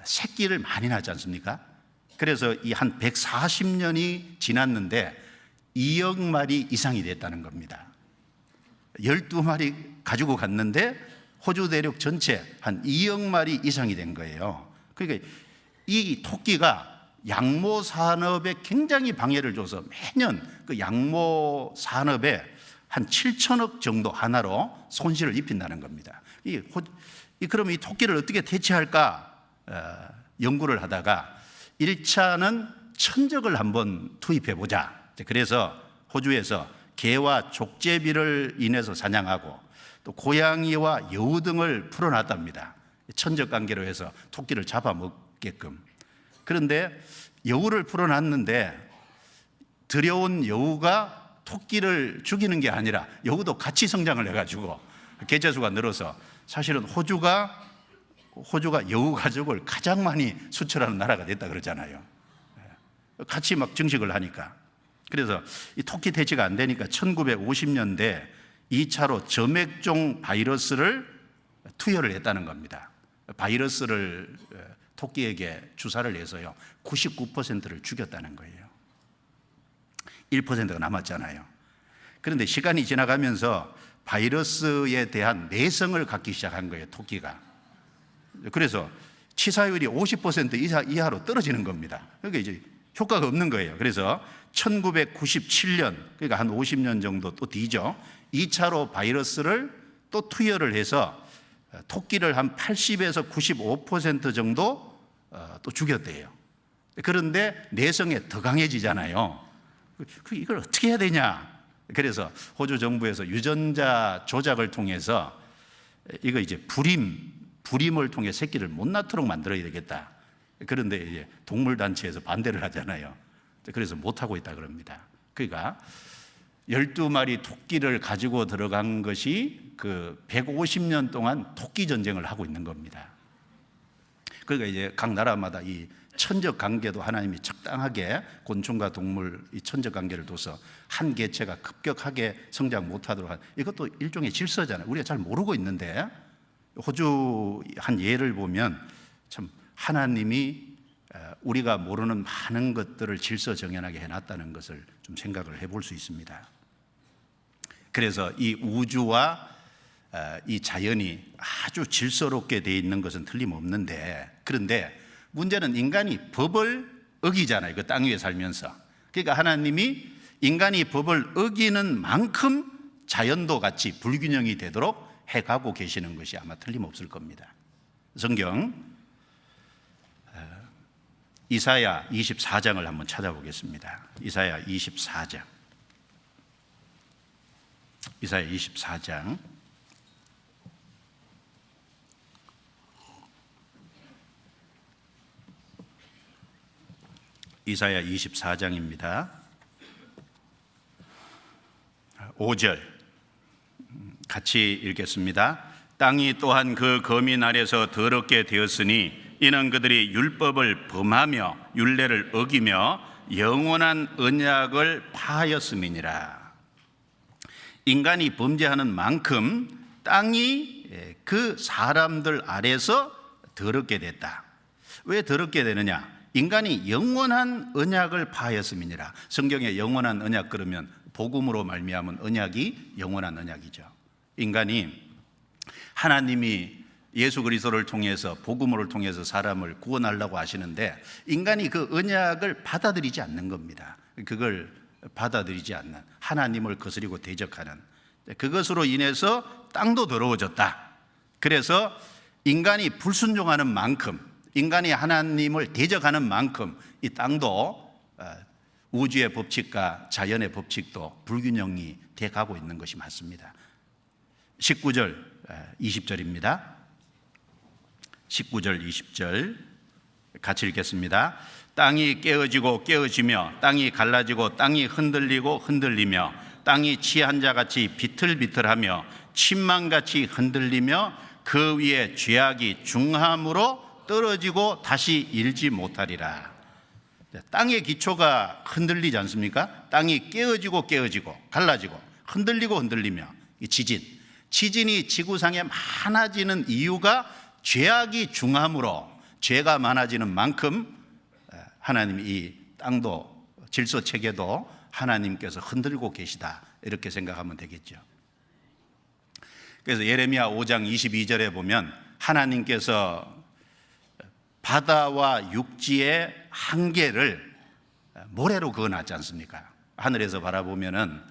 새끼를 많이 낳지 않습니까? 그래서 이 한 140년이 지났는데 2억 마리 이상이 됐다는 겁니다. 12마리 가지고 갔는데 호주 대륙 전체 한 2억 마리 이상이 된 거예요. 그러니까 이 토끼가 양모 산업에 굉장히 방해를 줘서 매년 그 양모 산업에 한 7천억 정도 하나로 손실을 입힌다는 겁니다. 그럼 이 토끼를 어떻게 대체할까 연구를 하다가 1차는 천적을 한번 투입해 보자. 그래서 호주에서 개와 족제비를 인해서 사냥하고 또 고양이와 여우 등을 풀어놨답니다. 천적 관계로 해서 토끼를 잡아먹게끔. 그런데 여우를 풀어놨는데 들여온 여우가 토끼를 죽이는 게 아니라 여우도 같이 성장을 해가지고 개체수가 늘어서 사실은 호주가 호주가 여우 가족을 가장 많이 수출하는 나라가 됐다 그러잖아요. 같이 막 증식을 하니까. 그래서 이 토끼 퇴치가 안 되니까 1950년대 2차로 점액종 바이러스를 투여를 했다는 겁니다. 바이러스를 토끼에게 주사를 해서요 99%를 죽였다는 거예요. 1%가 남았잖아요. 그런데 시간이 지나가면서 바이러스에 대한 내성을 갖기 시작한 거예요, 토끼가. 그래서 치사율이 50% 이하로 떨어지는 겁니다. 그러니까 이제 효과가 없는 거예요. 그래서 1997년, 그러니까 한 50년 정도 또 뒤죠. 2차로 바이러스를 또 투여를 해서 토끼를 한 80에서 95% 정도 또 죽였대요. 그런데 내성에 더 강해지잖아요. 이걸 어떻게 해야 되냐? 그래서 호주 정부에서 유전자 조작을 통해서 이거 이제 불임을 통해 새끼를 못 낳도록 만들어야 되겠다. 그런데 이제 동물단체에서 반대를 하잖아요. 그래서 못하고 있다 그럽니다. 그러니까 12마리 토끼를 가지고 들어간 것이 그 150년 동안 토끼 전쟁을 하고 있는 겁니다. 그러니까 이제 각 나라마다 이 천적 관계도 하나님이 적당하게 곤충과 동물 이 천적 관계를 둬서 한 개체가 급격하게 성장 못하도록 한, 이것도 일종의 질서잖아요. 우리가 잘 모르고 있는데 호주 한 예를 보면 참 하나님이 우리가 모르는 많은 것들을 질서 정연하게 해놨다는 것을 좀 생각을 해볼 수 있습니다. 그래서 이 우주와 이 자연이 아주 질서롭게 되어 있는 것은 틀림없는데, 그런데 문제는 인간이 법을 어기잖아요. 그 땅 위에 살면서. 그러니까 하나님이 인간이 법을 어기는 만큼 자연도 같이 불균형이 되도록 해가고 계시는 것이 아마 틀림없을 겁니다. 성경 이사야 24장을 한번 찾아보겠습니다. 이사야 24장. 이사야 24장. 이사야 24장입니다. 5절 같이 읽겠습니다. 땅이 또한 그 거민 아래서 더럽게 되었으니 이는 그들이 율법을 범하며 율례를 어기며 영원한 언약을 파하였음이니라. 인간이 범죄하는 만큼 땅이 그 사람들 아래서 더럽게 됐다. 왜 더럽게 되느냐? 인간이 영원한 언약을 파하였음이니라. 성경에 영원한 언약 그러면 복음으로 말미암은 언약이 영원한 언약이죠. 인간이 하나님이 예수 그리스도를 통해서 복음을 통해서 사람을 구원하려고 하시는데 인간이 그 언약을 받아들이지 않는 겁니다. 그걸 받아들이지 않는, 하나님을 거스리고 대적하는, 그것으로 인해서 땅도 더러워졌다. 그래서 인간이 불순종하는 만큼, 인간이 하나님을 대적하는 만큼 이 땅도 우주의 법칙과 자연의 법칙도 불균형이 돼가고 있는 것이 맞습니다. 19절 20절입니다. 19절 20절 같이 읽겠습니다. 땅이 깨어지고 깨어지며 땅이 갈라지고 땅이 흔들리고 흔들리며 땅이 취한 자같이 비틀비틀하며 침망같이 흔들리며 그 위에 죄악이 중함으로 떨어지고 다시 일지 못하리라. 땅의 기초가 흔들리지 않습니까? 땅이 깨어지고 깨어지고 갈라지고 흔들리고 흔들리며 이 지진이 지구상에 많아지는 이유가 죄악이 중함으로, 죄가 많아지는 만큼 하나님이 이 땅도 질서 체계도 하나님께서 흔들고 계시다, 이렇게 생각하면 되겠죠. 그래서 예레미야 5장 22절에 보면 하나님께서 바다와 육지의 한계를 모래로 그어놨지 않습니까? 하늘에서 바라보면은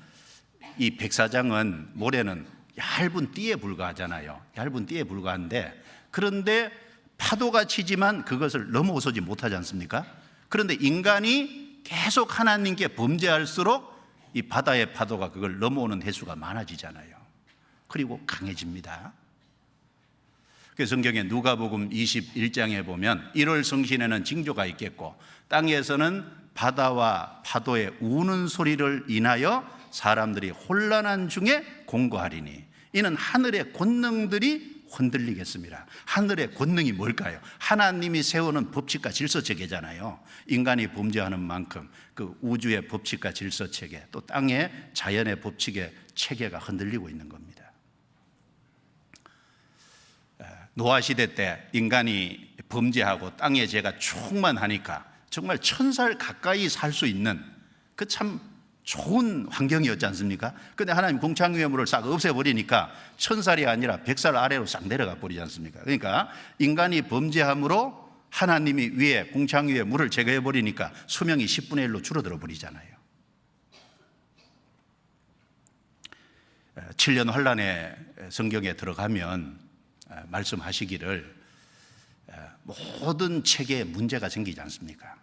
이 백사장은, 모래는 얇은 띠에 불과하잖아요. 얇은 띠에 불과한데, 그런데 파도가 치지만 그것을 넘어서지 못하지 않습니까? 그런데 인간이 계속 하나님께 범죄할수록 이 바다의 파도가 그걸 넘어오는 횟수가 많아지잖아요. 그리고 강해집니다. 그래서 성경에 누가복음 21장에 보면 1월 성신에는 징조가 있겠고 땅에서는 바다와 파도의 우는 소리를 인하여 사람들이 혼란한 중에 공고하리니 이는 하늘의 권능들이 흔들리겠습니다. 하늘의 권능이 뭘까요? 하나님이 세우는 법칙과 질서 체계잖아요. 인간이 범죄하는 만큼 그 우주의 법칙과 질서 체계, 또 땅의 자연의 법칙의 체계가 흔들리고 있는 겁니다. 노아 시대 때 인간이 범죄하고 땅의 죄가 충만하니까 정말 1000살 가까이 살 수 있는 그 참 좋은 환경이었지 않습니까? 근데 하나님 공창유해물을 싹 없애버리니까 1000살이 아니라 100살 아래로 싹 내려가 버리지 않습니까? 그러니까 인간이 범죄함으로 하나님이 위에 공창유해 물을 제거해 버리니까 수명이 10분의 1로 줄어들어 버리잖아요. 7년 환란의 성경에 들어가면 말씀하시기를 모든 체계에 문제가 생기지 않습니까?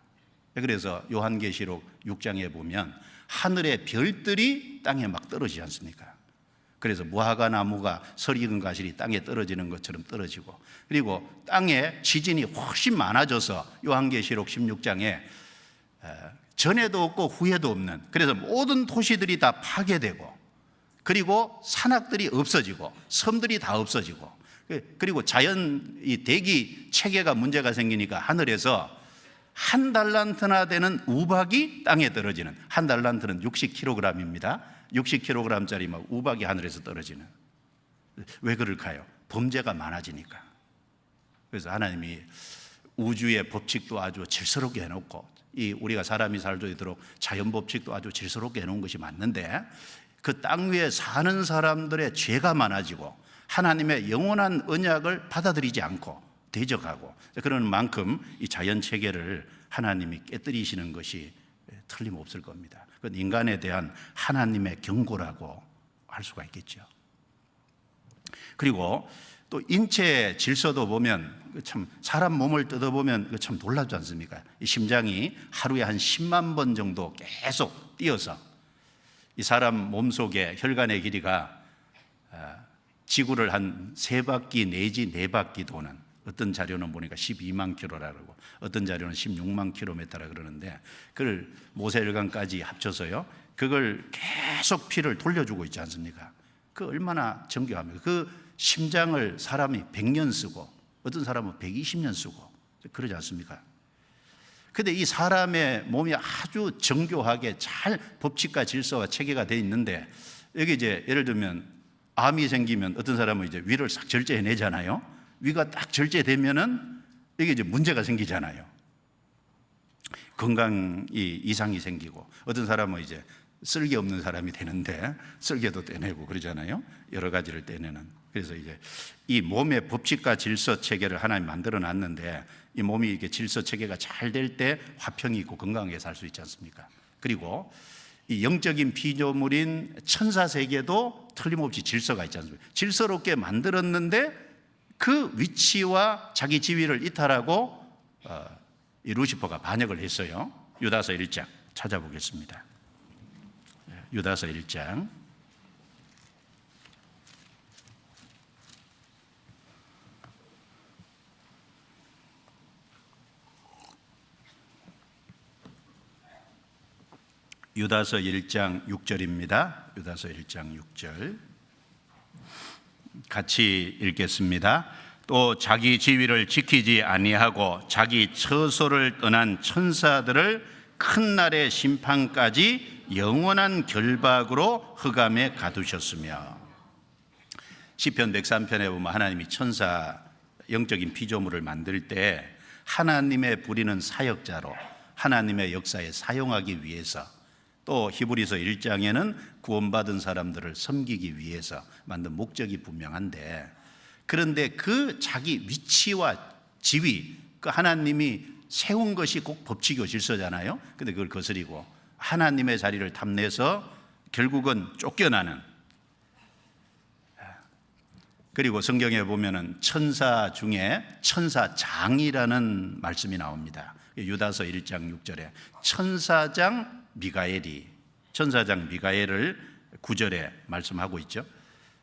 그래서 요한계시록 6장에 보면 하늘의 별들이 땅에 막 떨어지지 않습니까? 그래서 무화과 나무가 설익은 가실이 땅에 떨어지는 것처럼 떨어지고, 그리고 땅에 지진이 훨씬 많아져서 요한계시록 16장에 전에도 없고 후에도 없는, 그래서 모든 도시들이 다 파괴되고, 그리고 산악들이 없어지고 섬들이 다 없어지고, 그리고 자연 이 대기 체계가 문제가 생기니까 하늘에서 한 달란트나 되는 우박이 땅에 떨어지는, 한 달란트는 60kg입니다. 60kg짜리 막 우박이 하늘에서 떨어지는. 왜 그럴까요? 범죄가 많아지니까. 그래서 하나님이 우주의 법칙도 아주 질서롭게 해놓고, 이 우리가 사람이 살도록 자연 법칙도 아주 질서롭게 해놓은 것이 맞는데, 그 땅 위에 사는 사람들의 죄가 많아지고 하나님의 영원한 언약을 받아들이지 않고 대적하고, 그런 만큼 이 자연 체계를 하나님이 깨뜨리시는 것이 틀림없을 겁니다. 그건 인간에 대한 하나님의 경고라고 할 수가 있겠죠. 그리고 또 인체 질서도 보면 참 사람 몸을 뜯어보면 참 놀랍지 않습니까? 이 심장이 하루에 한 10만 번 정도 계속 뛰어서 이 사람 몸속의 혈관의 길이가 지구를 한 3바퀴 내지 4바퀴 도는, 어떤 자료는 보니까 12만 킬로라고, 어떤 자료는 16만 킬로미터라 그러는데, 그걸 모세혈관까지 합쳐서요, 그걸 계속 피를 돌려주고 있지 않습니까? 그 얼마나 정교합니까? 그 심장을 사람이 100년 쓰고 어떤 사람은 120년 쓰고 그러지 않습니까? 근데 이 사람의 몸이 아주 정교하게 잘 법칙과 질서와 체계가 되어 있는데, 여기 이제 예를 들면 암이 생기면 어떤 사람은 이제 위를 싹 절제해내잖아요. 위가 딱 절제되면은 이게 이제 문제가 생기잖아요. 건강이 이상이 생기고, 어떤 사람은 이제 쓸개 없는 사람이 되는데 쓸개도 떼내고 그러잖아요. 여러 가지를 떼내는. 그래서 이제 이 몸의 법칙과 질서 체계를 하나님 만들어 놨는데, 이 몸이 이게 질서 체계가 잘 될 때 화평이 있고 건강하게 살 수 있지 않습니까? 그리고 이 영적인 피조물인 천사 세계도 틀림없이 질서가 있지 않습니까? 질서롭게 만들었는데 그 위치와 자기 지위를 이탈하고 이 루시퍼가 반역을 했어요. 유다서 1장 찾아보겠습니다. 유다서 1장 유다서 1장 6절입니다. 유다서 1장 6절 같이 읽겠습니다. 또 자기 지위를 지키지 아니하고 자기 처소를 떠난 천사들을 큰 날의 심판까지 영원한 결박으로 흑암에 가두셨으며. 시편 103편에 보면 하나님이 천사 영적인 피조물을 만들 때 하나님의 부리는 사역자로 하나님의 역사에 사용하기 위해서, 또 히브리서 1장에는 구원받은 사람들을 섬기기 위해서 만든 목적이 분명한데, 그런데 그 자기 위치와 지위, 그 하나님이 세운 것이 꼭 법칙이고 질서잖아요. 근데 그걸 거스리고 하나님의 자리를 탐내서 결국은 쫓겨나는. 그리고 성경에 보면은 천사 중에 천사장이라는 말씀이 나옵니다. 유다서 1장 6절에 천사장 미가엘이, 천사장 미가엘을 9절에 말씀하고 있죠.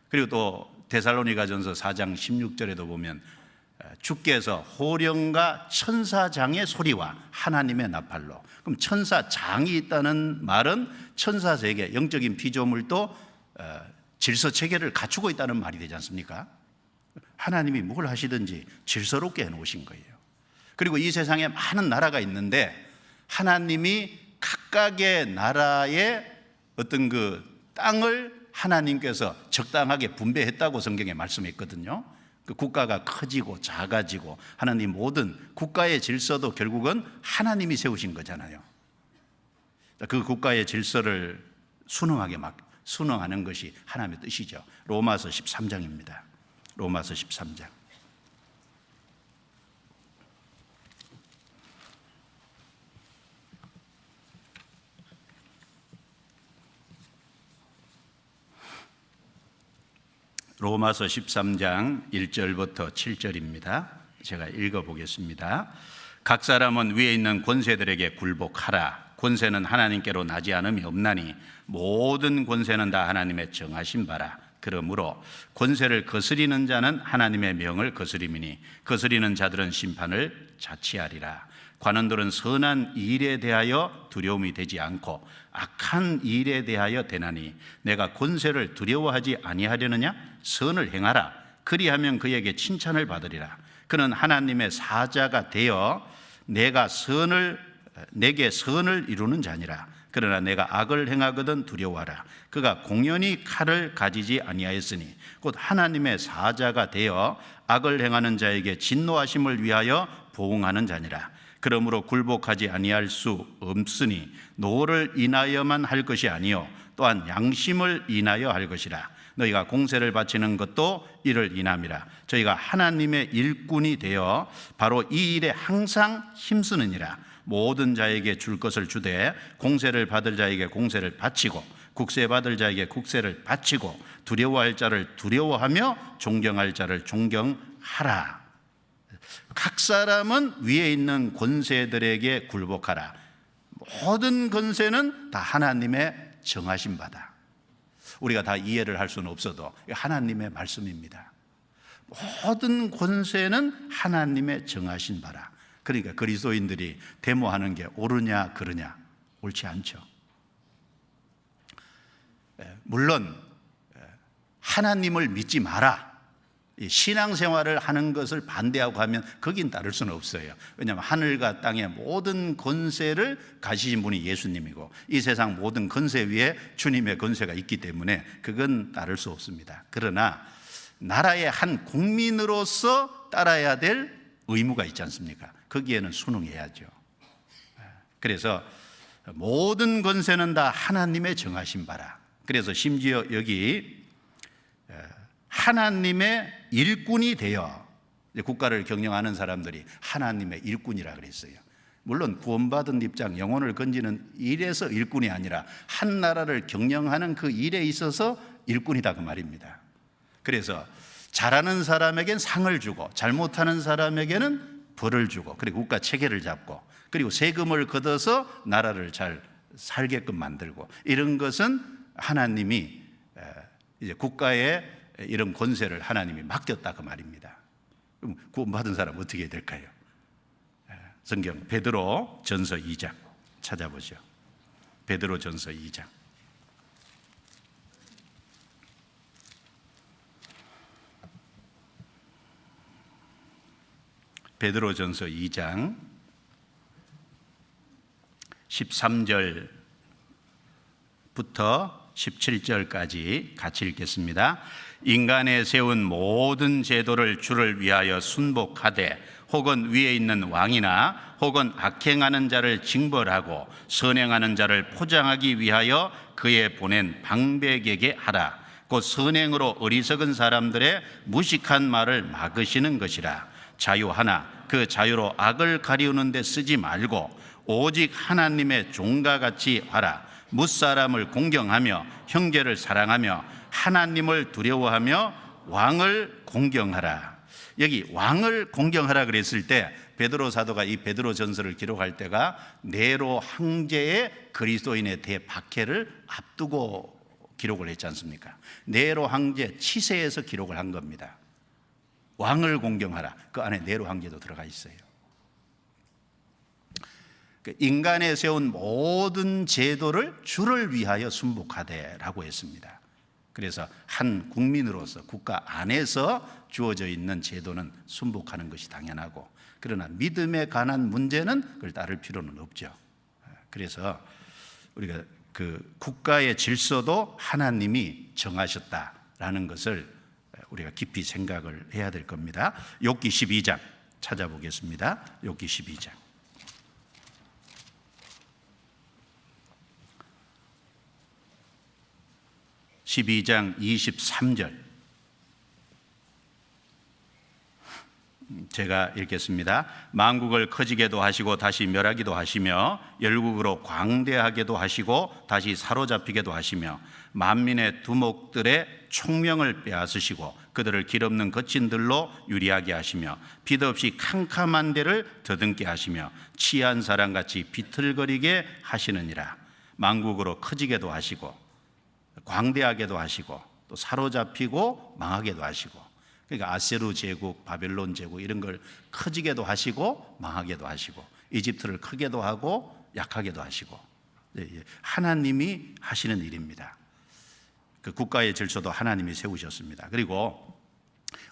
그리고 또 데살로니가전서 4장 16절에도 보면 주께서 호령과 천사장의 소리와 하나님의 나팔로. 그럼 천사장이 있다는 말은 천사세계, 영적인 피조물도 질서 체계를 갖추고 있다는 말이 되지 않습니까? 하나님이 뭘 하시든지 질서롭게 해놓으신 거예요. 그리고 이 세상에 많은 나라가 있는데 하나님이 각각의 나라의 어떤 그 땅을 하나님께서 적당하게 분배했다고 성경에 말씀했거든요. 그 국가가 커지고 작아지고 하나님 모든 국가의 질서도 결국은 하나님이 세우신 거잖아요. 그 국가의 질서를 순응하는 것이 하나님의 뜻이죠. 로마서 13장입니다. 로마서 13장. 로마서 13장 1절부터 7절입니다. 제가 읽어보겠습니다. 각 사람은 위에 있는 권세들에게 굴복하라. 권세는 하나님께로 나지 않음이 없나니 모든 권세는 다 하나님의 정하신 바라. 그러므로 권세를 거스리는 자는 하나님의 명을 거스림이니 거스리는 자들은 심판을 자취하리라. 관원들은 선한 일에 대하여 두려움이 되지 않고 악한 일에 대하여 되나니 내가 권세를 두려워하지 아니하려느냐? 선을 행하라. 그리하면 그에게 칭찬을 받으리라. 그는 하나님의 사자가 되어 내게 선을 이루는 자니라. 그러나 내가 악을 행하거든 두려워하라. 그가 공연히 칼을 가지지 아니하였으니 곧 하나님의 사자가 되어 악을 행하는 자에게 진노하심을 위하여 보응하는 자니라. 그러므로 굴복하지 아니할 수 없으니 노를 인하여만 할 것이 아니요 또한 양심을 인하여 할 것이라. 너희가 공세를 바치는 것도 이를 인함이라. 저희가 하나님의 일꾼이 되어 바로 이 일에 항상 힘쓰느니라. 모든 자에게 줄 것을 주되 공세를 받을 자에게 공세를 바치고 국세 받을 자에게 국세를 바치고 두려워할 자를 두려워하며 존경할 자를 존경하라. 각 사람은 위에 있는 권세들에게 굴복하라. 모든 권세는 다 하나님의 정하신 바다. 우리가 다 이해를 할 수는 없어도 하나님의 말씀입니다. 모든 권세는 하나님의 정하신 바라. 그러니까 그리스도인들이 데모하는 게 옳으냐 그르냐, 옳지 않죠. 물론 하나님을 믿지 마라, 신앙생활을 하는 것을 반대하고 하면 거긴 따를 수는 없어요. 왜냐하면 하늘과 땅의 모든 권세를 가지신 분이 예수님이고 이 세상 모든 권세 위에 주님의 권세가 있기 때문에 그건 따를 수 없습니다. 그러나 나라의 한 국민으로서 따라야 될 의무가 있지 않습니까? 거기에는 순응해야죠. 그래서 모든 권세는 다 하나님의 정하신 바라. 그래서 심지어 여기 하나님의 일꾼이 되어, 국가를 경영하는 사람들이 하나님의 일꾼이라 그랬어요. 물론 구원받은 입장, 영혼을 건지는 일에서 일꾼이 아니라 한 나라를 경영하는 그 일에 있어서 일꾼이다 그 말입니다. 그래서 잘하는 사람에겐 상을 주고 잘못하는 사람에게는 벌을 주고 그리고 국가 체계를 잡고 그리고 세금을 걷어서 나라를 잘 살게끔 만들고, 이런 것은 하나님이 이제 국가에 이런 권세를 하나님이 맡겼다 그 말입니다. 그럼 구원받은 사람 어떻게 해야 될까요? 성경 베드로 전서 2장 찾아보죠. 베드로 전서 2장. 베드로 전서 2장 13절부터 17절까지 같이 읽겠습니다. 인간에 세운 모든 제도를 주를 위하여 순복하되 혹은 위에 있는 왕이나 혹은 악행하는 자를 징벌하고 선행하는 자를 포장하기 위하여 그에 보낸 방백에게 하라. 곧 선행으로 어리석은 사람들의 무식한 말을 막으시는 것이라. 자유하나 그 자유로 악을 가리우는 데 쓰지 말고 오직 하나님의 종과 같이 하라. 뭇사람을 공경하며 형제를 사랑하며 하나님을 두려워하며 왕을 공경하라. 여기 왕을 공경하라 그랬을 때 베드로 사도가 이 베드로 전서를 기록할 때가 네로 황제의 그리스도인의 대박해를 앞두고 기록을 했지 않습니까? 네로 황제 치세에서 기록을 한 겁니다. 왕을 공경하라. 그 안에 네로 황제도 들어가 있어요. 인간에 세운 모든 제도를 주를 위하여 순복하되라고 했습니다. 그래서 한 국민으로서 국가 안에서 주어져 있는 제도는 순복하는 것이 당연하고, 그러나 믿음에 관한 문제는 그걸 따를 필요는 없죠. 그래서 우리가 그 국가의 질서도 하나님이 정하셨다라는 것을 우리가 깊이 생각을 해야 될 겁니다. 욥기 12장 찾아보겠습니다. 욥기 12장. 12장 23절 제가 읽겠습니다. 만국을 커지게도 하시고 다시 멸하기도 하시며 열국으로 광대하게도 하시고 다시 사로잡히게도 하시며 만민의 두목들의 총명을 빼앗으시고 그들을 길없는 거친 들로 유리하게 하시며 빛 없이 캄캄한 데를 더듬게 하시며 취한 사람같이 비틀거리게 하시느니라. 만국으로 커지게도 하시고 광대하게도 하시고 또 사로잡히고 망하게도 하시고, 그러니까 아세르 제국, 바벨론 제국 이런 걸 커지게도 하시고 망하게도 하시고 이집트를 크게도 하고 약하게도 하시고, 하나님이 하시는 일입니다. 그 국가의 질서도 하나님이 세우셨습니다. 그리고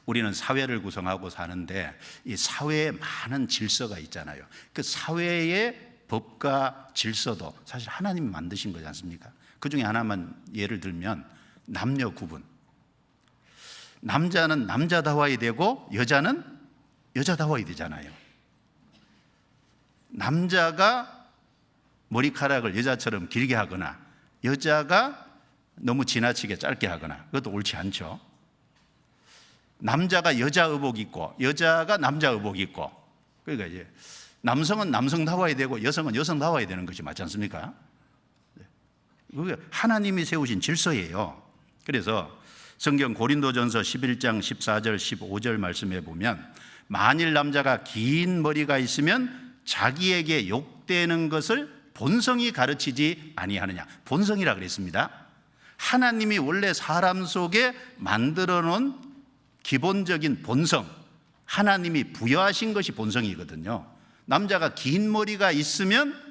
우리는 사회를 구성하고 사는데 이 사회에 많은 질서가 있잖아요. 그 사회의 법과 질서도 사실 하나님이 만드신 거지 않습니까? 그 중에 하나만 예를 들면 남녀 구분. 남자는 남자다워야 되고 여자는 여자다워야 되잖아요. 남자가 머리카락을 여자처럼 길게 하거나 여자가 너무 지나치게 짧게 하거나 그것도 옳지 않죠. 남자가 여자 의복 입고 여자가 남자 의복 입고, 그러니까 이제 남성은 남성다워야 되고 여성은 여성다워야 되는 것이 맞지 않습니까? 그게 하나님이 세우신 질서예요. 그래서 성경 고린도전서 11장 14절 15절 말씀에 보면 만일 남자가 긴 머리가 있으면 자기에게 욕되는 것을 본성이 가르치지 아니하느냐. 본성이라 그랬습니다. 하나님이 원래 사람 속에 만들어 놓은 기본적인 본성, 하나님이 부여하신 것이 본성이거든요. 남자가 긴 머리가 있으면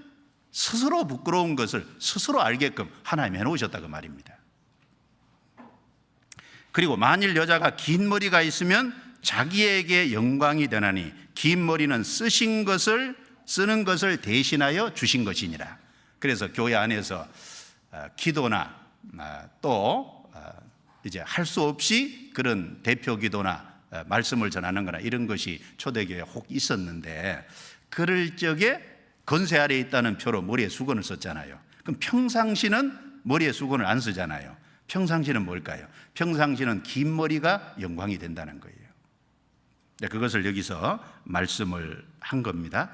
스스로 부끄러운 것을 스스로 알게끔 하나님이 해놓으셨다 그 말입니다. 그리고 만일 여자가 긴 머리가 있으면 자기에게 영광이 되나니 긴 머리는 쓰는 것을 대신하여 주신 것이니라. 그래서 교회 안에서 기도나 또 이제 할 수 없이 그런 대표 기도나 말씀을 전하는 거나 이런 것이 초대교회에 혹 있었는데, 그럴 적에 건세 아래에 있다는 표로 머리에 수건을 썼잖아요. 그럼 평상시는 머리에 수건을 안 쓰잖아요. 평상시는 뭘까요? 평상시는 긴 머리가 영광이 된다는 거예요. 그것을 여기서 말씀을 한 겁니다.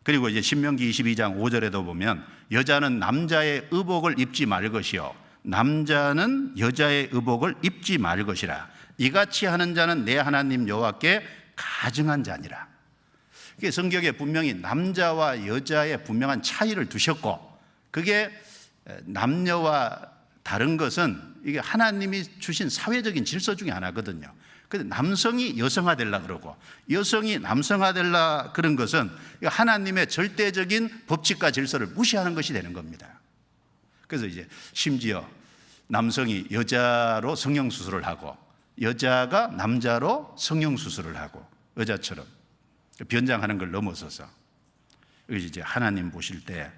그리고 이제 신명기 22장 5절에도 보면 여자는 남자의 의복을 입지 말 것이요 남자는 여자의 의복을 입지 말 것이라. 이같이 하는 자는 내 하나님 여호와께 가증한 자니라. 성경에 분명히 남자와 여자의 분명한 차이를 두셨고, 그게 남녀와 다른 것은 이게 하나님이 주신 사회적인 질서 중에 하나거든요. 근데 남성이 여성화되려 그러고 여성이 남성화되려 그런 것은 하나님의 절대적인 법칙과 질서를 무시하는 것이 되는 겁니다. 그래서 이제 심지어 남성이 여자로 성형수술을 하고 여자가 남자로 성형수술을 하고 여자처럼 변장하는 걸 넘어서서, 이제 하나님 보실 때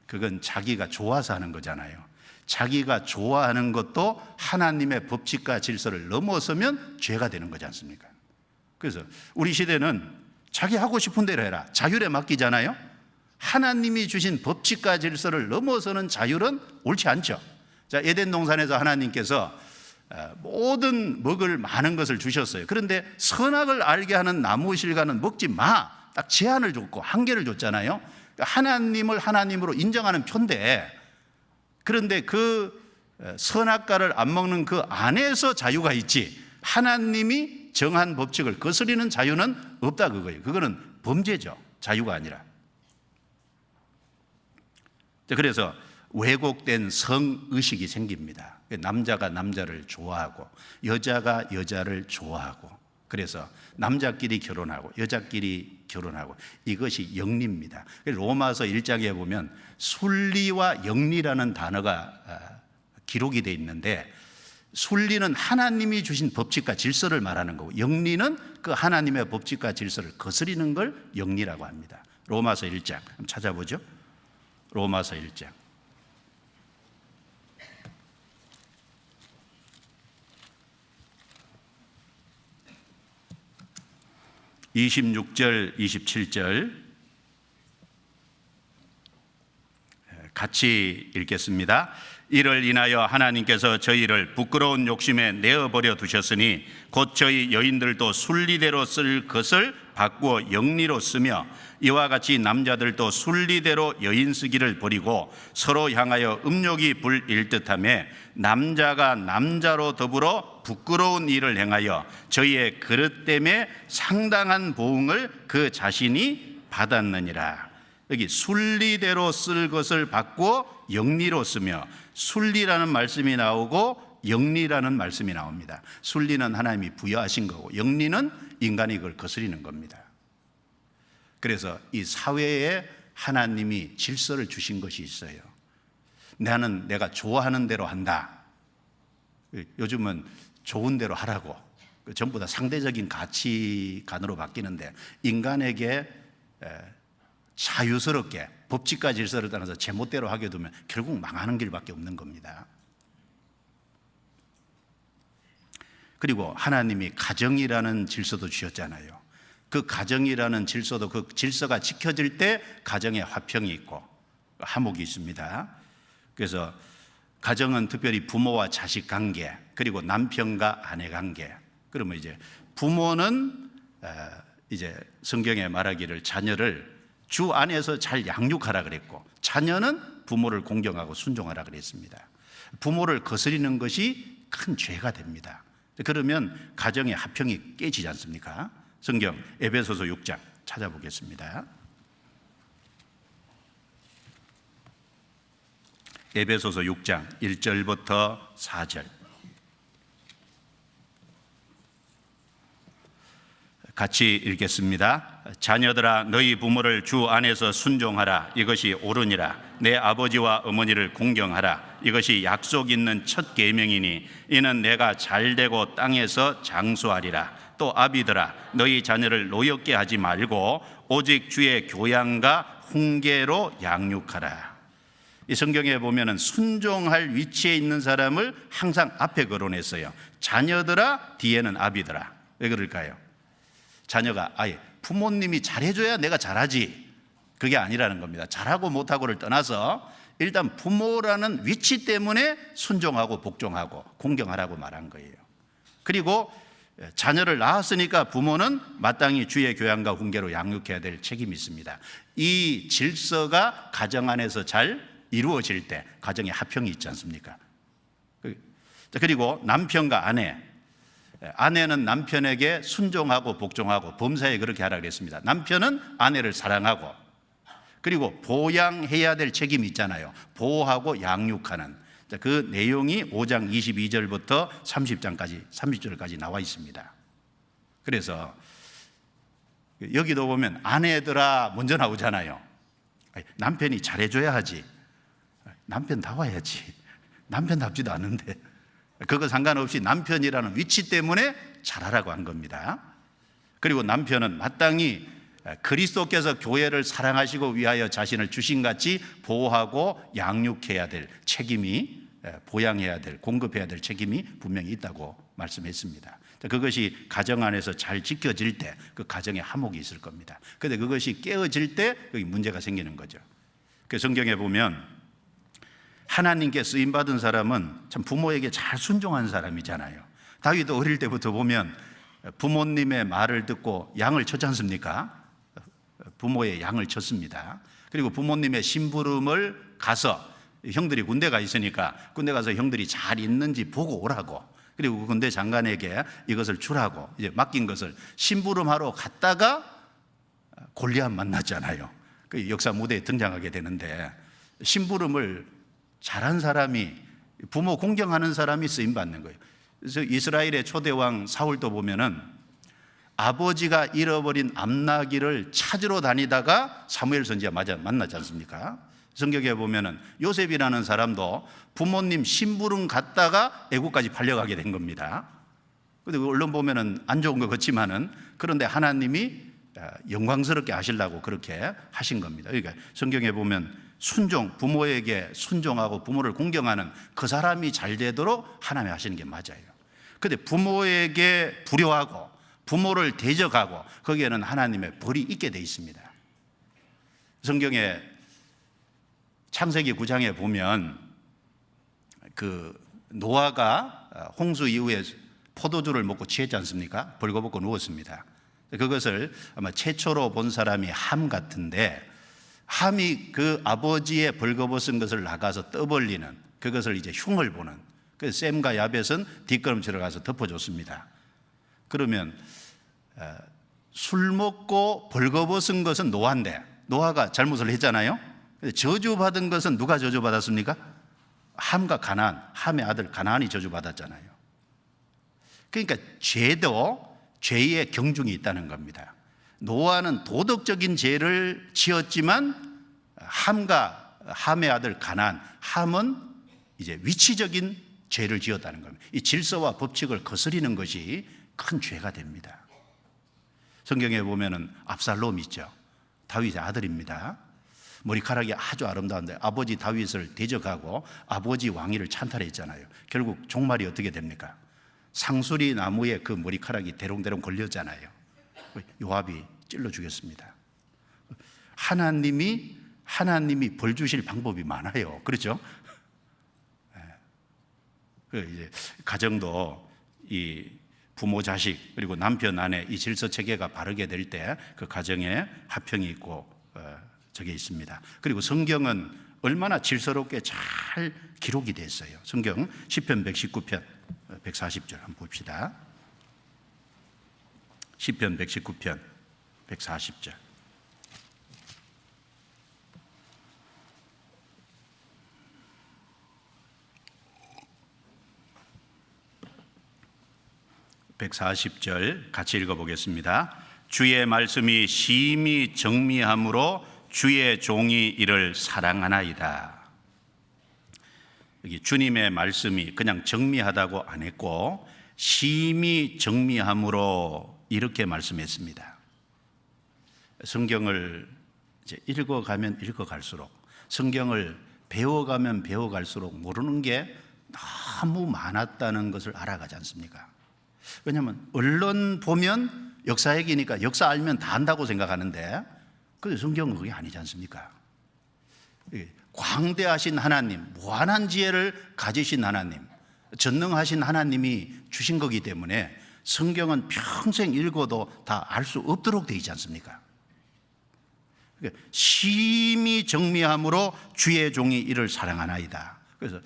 그건 자기가 좋아서 하는 거잖아요. 자기가 좋아하는 것도 하나님의 법칙과 질서를 넘어서면 죄가 되는 거지 않습니까? 그래서 우리 시대는 자기 하고 싶은 대로 해라, 자율에 맡기잖아요. 하나님이 주신 법칙과 질서를 넘어서는 자율은 옳지 않죠. 자, 에덴 동산에서 하나님께서 모든 먹을 많은 것을 주셨어요. 그런데 선악을 알게 하는 나무 실과는 먹지 마, 딱 제한을 줬고 한계를 줬잖아요. 하나님을 하나님으로 인정하는 편데, 그런데 그 선악과를 안 먹는 그 안에서 자유가 있지 하나님이 정한 법칙을 거스리는 자유는 없다 그거예요. 그거는 범죄죠. 자유가 아니라. 그래서 왜곡된 성의식이 생깁니다. 남자가 남자를 좋아하고 여자가 여자를 좋아하고, 그래서 남자끼리 결혼하고 여자끼리 결혼하고, 이것이 영리입니다. 로마서 1장에 보면 순리와 영리라는 단어가 기록이 되어 있는데, 순리는 하나님이 주신 법칙과 질서를 말하는 거고, 영리는 그 하나님의 법칙과 질서를 거스리는 걸 영리라고 합니다. 로마서 1장 한번 찾아보죠. 로마서 1장 26절 27절 같이 읽겠습니다. 이를 인하여 하나님께서 저희를 부끄러운 욕심에 내어버려 두셨으니 곧 저희 여인들도 순리대로 쓸 것을 바꾸어 영리로 쓰며, 이와 같이 남자들도 순리대로 여인 쓰기를 버리고 서로 향하여 음욕이 불일 듯하며, 남자가 남자로 더불어 부끄러운 일을 행하여 저희의 그릇됨에 상당한 보응을 그 자신이 받았느니라. 여기 순리대로 쓸 것을 바꾸어 영리로 쓰며, 순리라는 말씀이 나오고 영리라는 말씀이 나옵니다. 순리는 하나님이 부여하신 거고, 영리는 인간이 그걸 거스리는 겁니다. 그래서 이 사회에 하나님이 질서를 주신 것이 있어요. 나는 내가 좋아하는 대로 한다. 요즘은 좋은 대로 하라고 전부 다 상대적인 가치관으로 바뀌는데, 인간에게 자유스럽게 법칙과 질서를 따라서 제멋대로 하게 두면 결국 망하는 길밖에 없는 겁니다. 그리고 하나님이 가정이라는 질서도 주셨잖아요. 그 가정이라는 질서도, 그 질서가 지켜질 때 가정에 화평이 있고 화목이 있습니다. 그래서 가정은 특별히 부모와 자식 관계, 그리고 남편과 아내 관계. 그러면 이제 부모는 이제 성경에 말하기를 자녀를 주 안에서 잘 양육하라 그랬고, 자녀는 부모를 공경하고 순종하라 그랬습니다. 부모를 거스리는 것이 큰 죄가 됩니다. 그러면 가정의 화평이 깨지지 않습니까? 성경 에베소서 6장 찾아보겠습니다. 에베소서 6장 1절부터 4절 같이 읽겠습니다. 자녀들아, 너희 부모를 주 안에서 순종하라. 이것이 옳으니라. 내 아버지와 어머니를 공경하라. 이것이 약속 있는 첫 계명이니, 이는 내가 잘되고 땅에서 장수하리라. 또 아비들아, 너희 자녀를 노엽게 하지 말고 오직 주의 교양과 훈계로 양육하라. 이 성경에 보면은 순종할 위치에 있는 사람을 항상 앞에 거론했어요. 자녀들아, 뒤에는 아비들아. 왜 그럴까요? 자녀가 부모님이 잘해줘야 내가 잘하지, 그게 아니라는 겁니다. 잘하고 못하고를 떠나서 일단 부모라는 위치 때문에 순종하고 복종하고 공경하라고 말한 거예요. 그리고 자녀를 낳았으니까 부모는 마땅히 주의 교양과 훈계로 양육해야 될 책임이 있습니다. 이 질서가 가정 안에서 잘 이루어질 때 가정에 화평이 있지 않습니까? 그리고 남편과 아내는 남편에게 순종하고 복종하고 범사에 그렇게 하라 그랬습니다. 남편은 아내를 사랑하고, 그리고 보양해야 될 책임이 있잖아요. 보호하고 양육하는 그 내용이 5장 22절부터 30절까지 나와 있습니다. 그래서 여기도 보면 아내들아 먼저 나오잖아요. 남편이 잘해줘야 하지, 남편다워야지. 남편답지도 않은데 그거 상관없이 남편이라는 위치 때문에 잘하라고 한 겁니다. 그리고 남편은 마땅히 그리스도께서 교회를 사랑하시고 위하여 자신을 주신같이 보호하고 양육해야 될 책임이, 보양해야 될, 공급해야 될 책임이 분명히 있다고 말씀했습니다. 그것이 가정 안에서 잘 지켜질 때 그 가정에 화목이 있을 겁니다. 그런데 그것이 깨어질 때 여기 문제가 생기는 거죠. 그 성경에 보면 하나님께 쓰임받은 사람은 참 부모에게 잘 순종한 사람이잖아요. 다윗도 어릴 때부터 보면 부모님의 말을 듣고 양을 쳤지 않습니까? 부모의 양을 쳤습니다. 그리고 부모님의 심부름을 가서, 형들이 군대 가 있으니까 군대 가서 형들이 잘 있는지 보고 오라고, 그리고 그 군대 장관에게 이것을 주라고 이제 맡긴 것을 심부름하러 갔다가 골리앗 만났잖아요. 그 역사 무대에 등장하게 되는데, 심부름을 잘한 사람이, 부모 공경하는 사람이 쓰임받는 거예요. 그래서 이스라엘의 초대왕 사울도 보면은 아버지가 잃어버린 암나귀를 찾으러 다니다가 사무엘 선지자 만나지 않습니까? 성경에 보면은 요셉이라는 사람도 부모님 심부름 갔다가 애국까지 팔려가게 된 겁니다. 근데 언론 보면은 안 좋은 것 같지만은, 그런데 하나님이 영광스럽게 하시려고 그렇게 하신 겁니다. 그러니까 성경에 보면 순종, 부모에게 순종하고 부모를 공경하는 그 사람이 잘 되도록 하나님이 하시는 게 맞아요. 근데 부모에게 불효하고 부모를 대적하고, 거기에는 하나님의 벌이 있게 돼 있습니다. 성경에 창세기 9장에 보면 그 노아가 홍수 이후에 포도주를 먹고 취했지 않습니까? 벌거벗고 누웠습니다. 그것을 아마 최초로 본 사람이 함 같은데, 함이 그 아버지의 벌거벗은 것을 나가서 떠벌리는, 그것을 이제 흉을 보는, 그래서 셈과 야벳은 뒷걸음치러 가서 덮어줬습니다. 그러면 술 먹고 벌거벗은 것은 노아인데, 노아가 잘못을 했잖아요. 저주받은 것은 누가 저주받았습니까? 함과 가나안, 함의 아들 가나안이 저주받았잖아요. 그러니까 죄도 죄의 경중이 있다는 겁니다. 노아는 도덕적인 죄를 지었지만 함과 함의 아들 가나안, 함은 이제 위치적인 죄를 지었다는 겁니다. 이 질서와 법칙을 거스리는 것이 큰 죄가 됩니다. 성경에 보면은 압살롬 있죠. 다윗의 아들입니다. 머리카락이 아주 아름다운데 아버지 다윗을 대적하고 아버지 왕위를 찬탈했잖아요. 결국 종말이 어떻게 됩니까? 상수리 나무에 그 머리카락이 대롱대롱 걸렸잖아요. 요압이 찔러 죽였습니다. 하나님이 벌 주실 방법이 많아요. 그렇죠? 이제 가정도 이 부모 자식 그리고 남편 아내 이 질서 체계가 바르게 될 때 그 가정에 화평이 있고 저게 있습니다. 그리고 성경은 얼마나 질서롭게 잘 기록이 됐어요. 성경 시편 119편 140절 한번 봅시다. 시편 119편 140절. (140절) 같이 읽어보겠습니다. 주의 말씀이 심히 정미함으로 주의 종이 이를 사랑하나이다. 여기 주님의 말씀이 그냥 정미하다고 안 했고 심히 정미함으로 이렇게 말씀했습니다. 성경을 이제 읽어가면 읽어갈수록, 성경을 배워가면 배워갈수록 모르는 게 너무 많았다는 것을 알아가지 않습니까? 왜냐하면 언론 보면 역사 얘기니까 역사 알면 다 안다고 생각하는데, 근데 성경은 그게 아니지 않습니까? 광대하신 하나님, 무한한 지혜를 가지신 하나님, 전능하신 하나님이 주신 거기 때문에 성경은 평생 읽어도 다 알 수 없도록 되어 있지 않습니까? 심히 정미함으로 주의 종이 이를 사랑하나이다. 그래서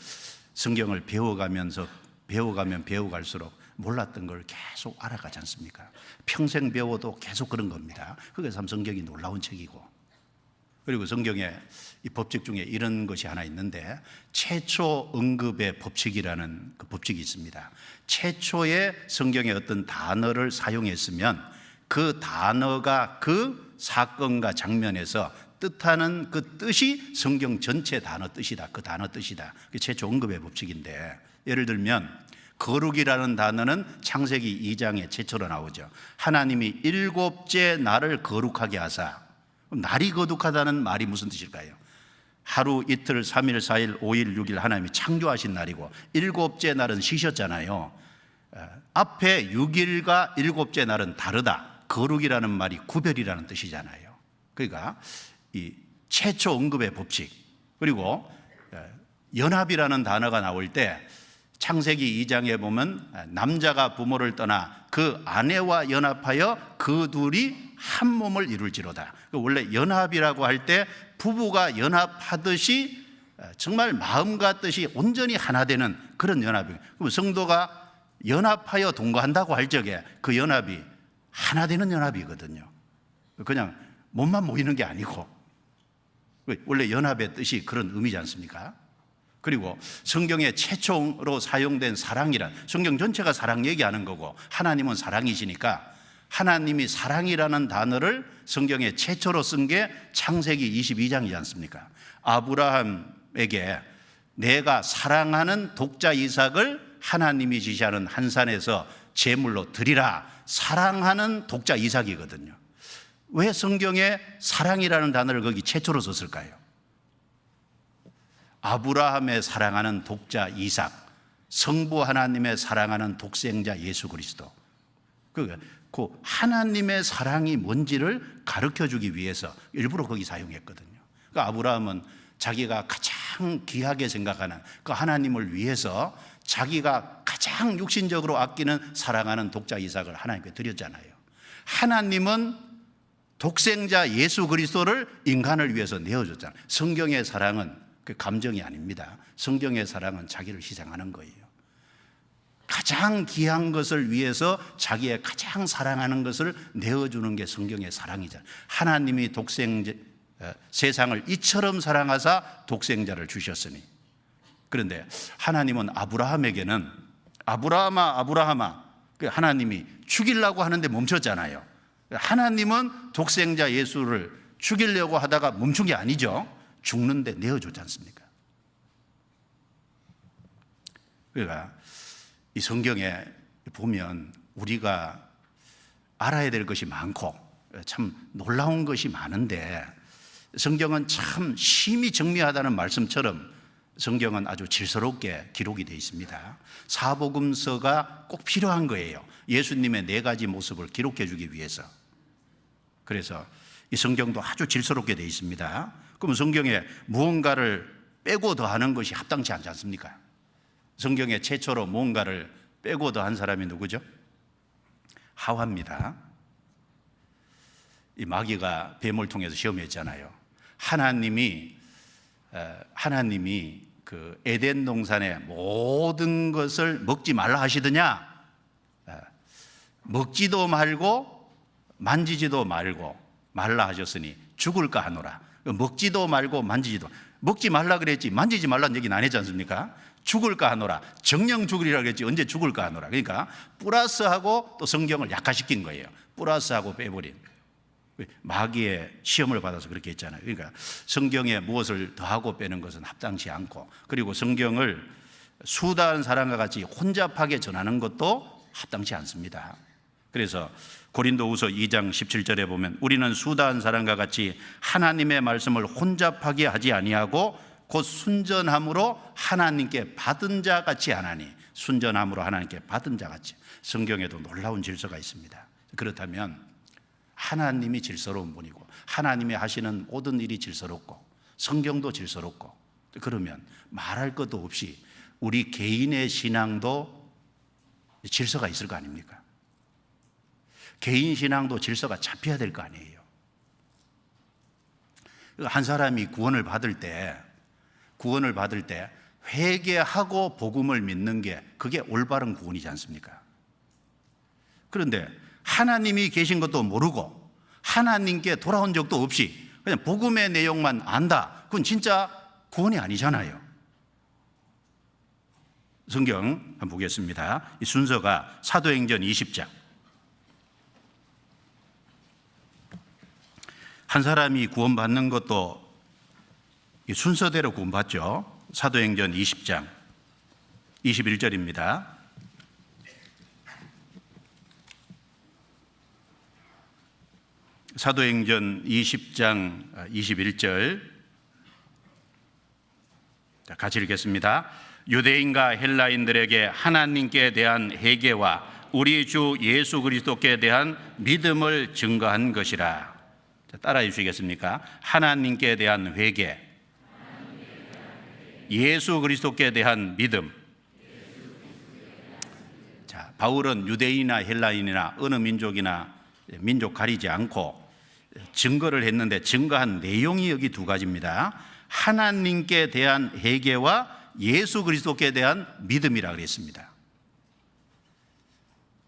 성경을 배워가면 배워갈수록 몰랐던 걸 계속 알아가지 않습니까? 평생 배워도 계속 그런 겁니다. 그래서 성경이 놀라운 책이고, 그리고 성경에 이 법칙 중에 이런 것이 하나 있는데, 최초 언급의 법칙이라는 그 법칙이 있습니다. 최초에 성경에 어떤 단어를 사용했으면 그 단어가 그 사건과 장면에서 뜻하는 그 뜻이 성경 전체 단어 뜻이다. 그 단어 뜻이다. 그게 최초 언급의 법칙인데, 예를 들면 거룩이라는 단어는 창세기 2장에 최초로 나오죠. 하나님이 일곱째 날을 거룩하게 하사. 날이 거룩하다는 말이 무슨 뜻일까요? 하루, 이틀, 3일, 4일, 5일, 6일 하나님이 창조하신 날이고, 일곱째 날은 쉬셨잖아요. 앞에 6일과 일곱째 날은 다르다. 거룩이라는 말이 구별이라는 뜻이잖아요. 그러니까 이 최초 언급의 법칙, 그리고 연합이라는 단어가 나올 때 창세기 2장에 보면 남자가 부모를 떠나 그 아내와 연합하여 그 둘이 한 몸을 이룰지로다. 원래 연합이라고 할 때 부부가 연합하듯이 정말 마음과 뜻이 온전히 하나 되는 그런 연합이에요. 그럼 성도가 연합하여 동거한다고 할 적에 그 연합이 하나 되는 연합이거든요. 그냥 몸만 모이는 게 아니고, 원래 연합의 뜻이 그런 의미지 않습니까? 그리고 성경에 최초로 사용된 사랑이란, 성경 전체가 사랑 얘기하는 거고 하나님은 사랑이시니까 하나님이 사랑이라는 단어를 성경에 최초로 쓴 게 창세기 22장이지 않습니까? 아브라함에게 내가 사랑하는 독자 이삭을 하나님이 지시하는 한 산에서 제물로 드리라. 사랑하는 독자 이삭이거든요. 왜 성경에 사랑이라는 단어를 거기 최초로 썼을까요? 아브라함의 사랑하는 독자 이삭, 성부 하나님의 사랑하는 독생자 예수 그리스도. 그 하나님의 사랑이 뭔지를 가르쳐 주기 위해서 일부러 거기 사용했거든요. 그 아브라함은 자기가 가장 귀하게 생각하는 그 하나님을 위해서 자기가 가장 육신적으로 아끼는 사랑하는 독자 이삭을 하나님께 드렸잖아요. 하나님은 독생자 예수 그리스도를 인간을 위해서 내어줬잖아요. 성경의 사랑은 그 감정이 아닙니다. 성경의 사랑은 자기를 희생하는 거예요. 가장 귀한 것을 위해서 자기의 가장 사랑하는 것을 내어주는 게 성경의 사랑이잖아요. 하나님이 세상을 이처럼 사랑하사 독생자를 주셨으니. 그런데 하나님은 아브라함에게는 아브라함아 아브라함아, 하나님이 죽이려고 하는데 멈췄잖아요. 하나님은 독생자 예수를 죽이려고 하다가 멈춘 게 아니죠. 죽는데 내어주지 않습니까? 그러니까 이 성경에 보면 우리가 알아야 될 것이 많고 참 놀라운 것이 많은데, 성경은 참 심히 정밀하다는 말씀처럼 성경은 아주 질서롭게 기록이 되어 있습니다. 사복음서가 꼭 필요한 거예요. 예수님의 4가지 모습을 기록해 주기 위해서. 그래서 이 성경도 아주 질서롭게 되어 있습니다. 그럼 성경에 무언가를 빼고 더하는 것이 합당치 않지 않습니까? 성경에 최초로 무언가를 빼고 더한 사람이 누구죠? 하와입니다. 이 마귀가 뱀을 통해서 시험했잖아요. 하나님이 그 에덴 동산의 모든 것을 먹지 말라 하시더냐? 먹지도 말고 만지지도 말고 말라 하셨으니 죽을까 하노라. 먹지도 말고 만지지도, 먹지 말라 그랬지 만지지 말라는 얘기는 안 했지 않습니까? 죽을까 하노라. 정령 죽으리라 그랬지 언제 죽을까 하노라. 그러니까 플러스하고 또 성경을 약화시킨 거예요. 플러스하고 빼버린. 마귀의 시험을 받아서 그렇게 했잖아요. 그러니까 성경에 무엇을 더하고 빼는 것은 합당치 않고, 그리고 성경을 수다한 사람과 같이 혼잡하게 전하는 것도 합당치 않습니다. 그래서 고린도후서 2장 17절에 보면 우리는 수다한 사람과 같이 하나님의 말씀을 혼잡하게 하지 아니하고 곧 순전함으로 하나님께 받은 자 같이 하나니, 순전함으로 하나님께 받은 자 같이. 성경에도 놀라운 질서가 있습니다. 그렇다면 하나님이 질서로운 분이고 하나님이 하시는 모든 일이 질서롭고 성경도 질서롭고, 그러면 말할 것도 없이 우리 개인의 신앙도 질서가 있을 거 아닙니까? 개인 신앙도 질서가 잡혀야 될 거 아니에요. 한 사람이 구원을 받을 때 회개하고 복음을 믿는 게 그게 올바른 구원이지 않습니까? 그런데 하나님이 계신 것도 모르고 하나님께 돌아온 적도 없이 그냥 복음의 내용만 안다, 그건 진짜 구원이 아니잖아요. 성경 한번 보겠습니다. 이 순서가 사도행전 20장. 한 사람이 구원받는 것도 이 순서대로 구원받죠. 사도행전 20장 21절입니다. 사도행전 20장 21절 같이 읽겠습니다. 유대인과 헬라인들에게 하나님께 대한 회개와 우리 주 예수 그리스도께 대한 믿음을 증거한 것이라. 따라해 주시겠습니까? 하나님께 대한 회개, 예수 그리스도께 대한 믿음. 자, 바울은 유대인이나 헬라인이나 어느 민족이나 민족 가리지 않고 증거를 했는데 증거한 내용이 여기 2가지입니다. 하나님께 대한 회개와 예수 그리스도께 대한 믿음이라 그랬습니다.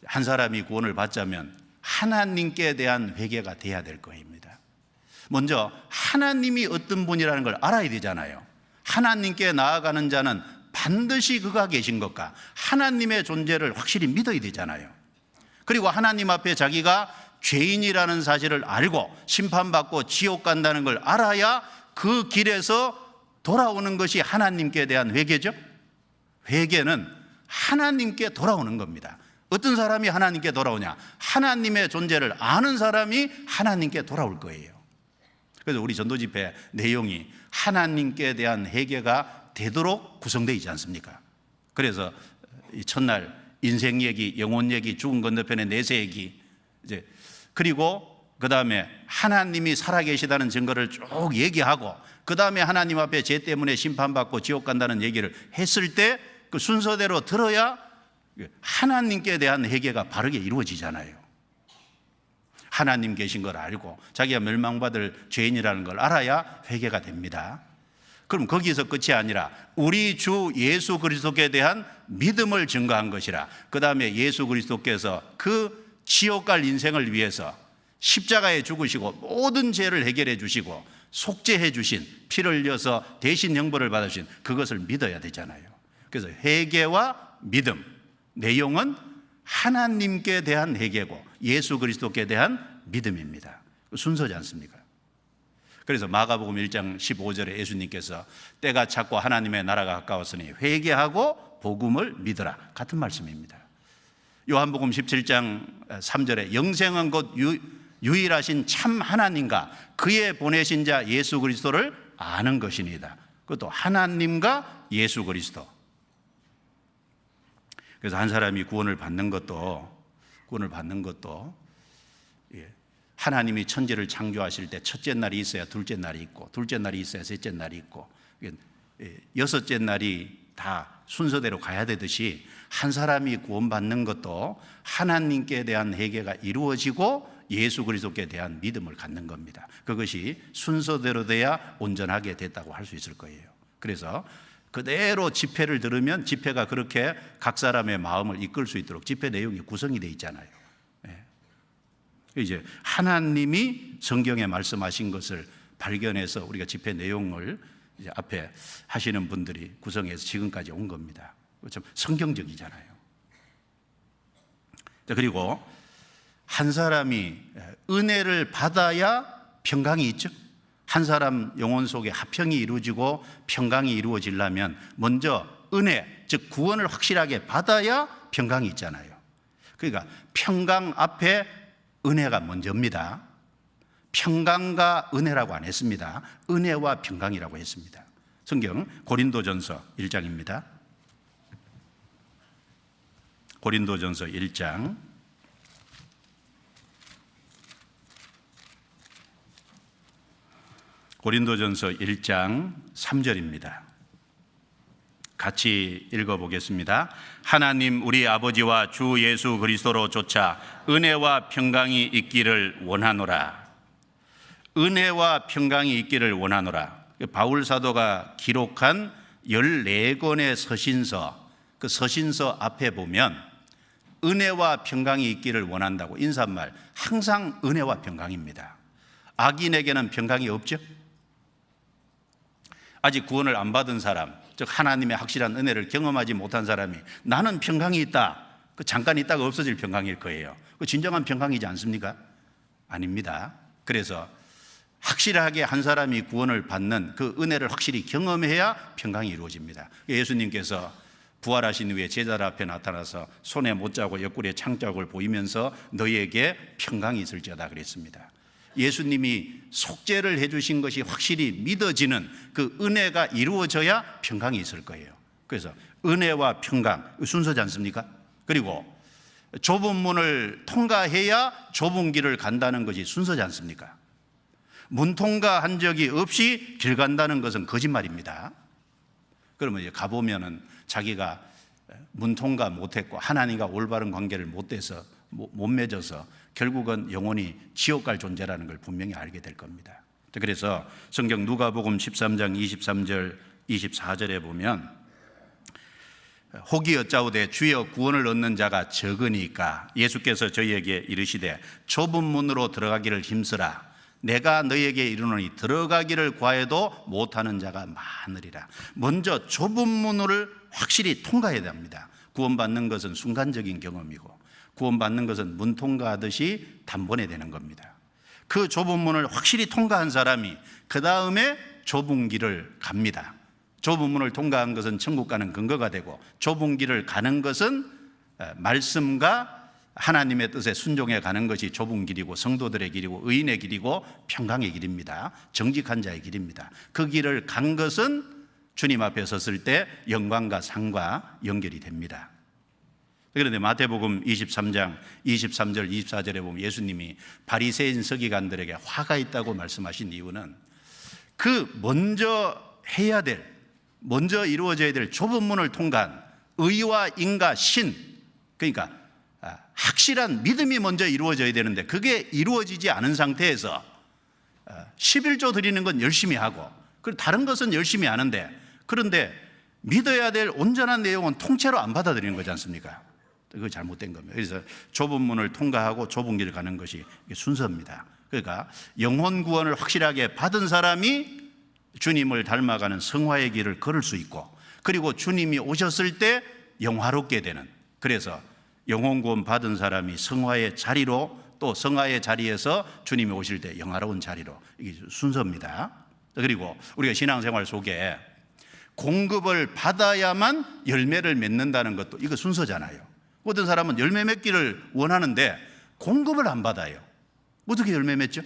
한 사람이 구원을 받자면 하나님께 대한 회개가 돼야 될 것입니다. 먼저 하나님이 어떤 분이라는 걸 알아야 되잖아요. 하나님께 나아가는 자는 반드시 그가 계신 것과 하나님의 존재를 확실히 믿어야 되잖아요. 그리고 하나님 앞에 자기가 죄인이라는 사실을 알고 심판받고 지옥 간다는 걸 알아야 그 길에서 돌아오는 것이 하나님께 대한 회개죠. 회개는 하나님께 돌아오는 겁니다. 어떤 사람이 하나님께 돌아오냐? 하나님의 존재를 아는 사람이 하나님께 돌아올 거예요. 그래서 우리 전도집회 내용이 하나님께 대한 회개가 되도록 구성되어 있지 않습니까? 그래서 이 첫날 인생 얘기, 영혼 얘기, 죽은 건너편의 내세 얘기, 이제 그리고 그 다음에 하나님이 살아계시다는 증거를 쭉 얘기하고 그 다음에 하나님 앞에 죄 때문에 심판받고 지옥 간다는 얘기를 했을 때 그 순서대로 들어야 하나님께 대한 회개가 바르게 이루어지잖아요. 하나님 계신 걸 알고 자기가 멸망받을 죄인이라는 걸 알아야 회개가 됩니다. 그럼 거기서 끝이 아니라 우리 주 예수 그리스도께 대한 믿음을 증거한 것이라, 그 다음에 예수 그리스도께서 그 지옥 갈 인생을 위해서 십자가에 죽으시고 모든 죄를 해결해 주시고 속죄해 주신, 피를 흘려서 대신 형벌을 받으신 그것을 믿어야 되잖아요. 그래서 회개와 믿음, 내용은 하나님께 대한 회개고 예수 그리스도께 대한 믿음입니다. 순서지 않습니까? 그래서 마가복음 1장 15절에 예수님께서 때가 찼고 하나님의 나라가 가까웠으니 회개하고 복음을 믿으라, 같은 말씀입니다. 요한복음 17장 3절에 영생은 곧 유일하신 참 하나님과 그의 보내신 자 예수 그리스도를 아는 것이니이다. 그것도 하나님과 예수 그리스도. 그래서 한 사람이 구원을 받는 것도 하나님이 천지를 창조하실 때 첫째 날이 있어야 둘째 날이 있고, 둘째 날이 있어야 셋째 날이 있고, 여섯째 날이 다 순서대로 가야 되듯이 한 사람이 구원받는 것도 하나님께 대한 회개가 이루어지고 예수 그리스도께 대한 믿음을 갖는 겁니다. 그것이 순서대로 돼야 온전하게 됐다고 할 수 있을 거예요. 그래서 그대로 집회를 들으면 집회가 그렇게 각 사람의 마음을 이끌 수 있도록 집회 내용이 구성이 되어 있잖아요. 이제 하나님이 성경에 말씀하신 것을 발견해서 우리가 집회 내용을 이제 앞에 하시는 분들이 구성해서 지금까지 온 겁니다. 참 성경적이잖아요. 그리고 한 사람이 은혜를 받아야 평강이 있죠. 한 사람 영혼 속에 화평이 이루어지고 평강이 이루어지려면 먼저 은혜, 즉 구원을 확실하게 받아야 평강이 있잖아요. 그러니까 평강 앞에 은혜가 먼저입니다. 평강과 은혜라고 안 했습니다. 은혜와 평강이라고 했습니다. 성경 고린도전서 1장입니다. 고린도전서 1장 고린도전서 1장 3절입니다. 같이 읽어보겠습니다. 하나님 우리 아버지와 주 예수 그리스도로 조차 은혜와 평강이 있기를 원하노라. 은혜와 평강이 있기를 원하노라. 바울 사도가 기록한 14권의 서신서, 그 서신서 앞에 보면 은혜와 평강이 있기를 원한다고 인사말 항상 은혜와 평강입니다. 악인에게는 평강이 없죠. 아직 구원을 안 받은 사람, 즉 하나님의 확실한 은혜를 경험하지 못한 사람이 나는 평강이 있다, 그 잠깐 있다가 없어질 평강일 거예요. 그 진정한 평강이지 않습니까? 아닙니다. 그래서 확실하게 한 사람이 구원을 받는 그 은혜를 확실히 경험해야 평강이 이루어집니다. 예수님께서 부활하신 후에 제자들 앞에 나타나서 손에 못자국 옆구리에 창자국을 보이면서 너희에게 평강이 있을지어다 그랬습니다. 예수님이 속죄를 해주신 것이 확실히 믿어지는 그 은혜가 이루어져야 평강이 있을 거예요. 그래서 은혜와 평강 순서지 않습니까? 그리고 좁은 문을 통과해야 좁은 길을 간다는 것이 순서지 않습니까? 문 통과한 적이 없이 길 간다는 것은 거짓말입니다. 그러면 이제 가보면은 자기가 문 통과 못했고 하나님과 올바른 관계를 못 맺어서 결국은 영원히 지옥 갈 존재라는 걸 분명히 알게 될 겁니다. 그래서 성경 누가복음 13장 23절 24절에 보면 혹이 여짜오되 주여 구원을 얻는 자가 적으니까 예수께서 저희에게 이르시되 좁은 문으로 들어가기를 힘쓰라. 내가 너희에게 이르노니 들어가기를 구하여도 못하는 자가 많으리라. 먼저 좁은 문을 확실히 통과해야 됩니다. 구원받는 것은 순간적인 경험이고 구원받는 것은 문 통과하듯이 단번에 되는 겁니다. 그 좁은 문을 확실히 통과한 사람이 그 다음에 좁은 길을 갑니다. 좁은 문을 통과한 것은 천국 가는 근거가 되고, 좁은 길을 가는 것은 말씀과 하나님의 뜻에 순종해 가는 것이 좁은 길이고, 성도들의 길이고, 의인의 길이고, 평강의 길입니다. 정직한 자의 길입니다. 그 길을 간 것은 주님 앞에 섰을 때 영광과 상과 연결이 됩니다. 그런데 마태복음 23장 23절 24절에 보면 예수님이 바리새인 서기관들에게 화가 있다고 말씀하신 이유는 그 먼저 해야 될, 먼저 이루어져야 될 좁은 문을 통과한 의와 인과 신, 그러니까 확실한 믿음이 먼저 이루어져야 되는데 그게 이루어지지 않은 상태에서 11조 드리는 건 열심히 하고, 그리고 다른 것은 열심히 하는데, 그런데 믿어야 될 온전한 내용은 통째로 안 받아들이는 거지 않습니까? 그거 잘못된 겁니다. 그래서 좁은 문을 통과하고 좁은 길을 가는 것이 순서입니다. 그러니까 영혼 구원을 확실하게 받은 사람이 주님을 닮아가는 성화의 길을 걸을 수 있고, 그리고 주님이 오셨을 때 영화롭게 되는, 그래서 영혼 구원 받은 사람이 성화의 자리로, 또 성화의 자리에서 주님이 오실 때 영화로운 자리로, 이게 순서입니다. 그리고 우리가 신앙생활 속에 공급을 받아야만 열매를 맺는다는 것도 이거 순서잖아요. 어떤 사람은 열매 맺기를 원하는데 공급을 안 받아요. 어떻게 열매 맺죠?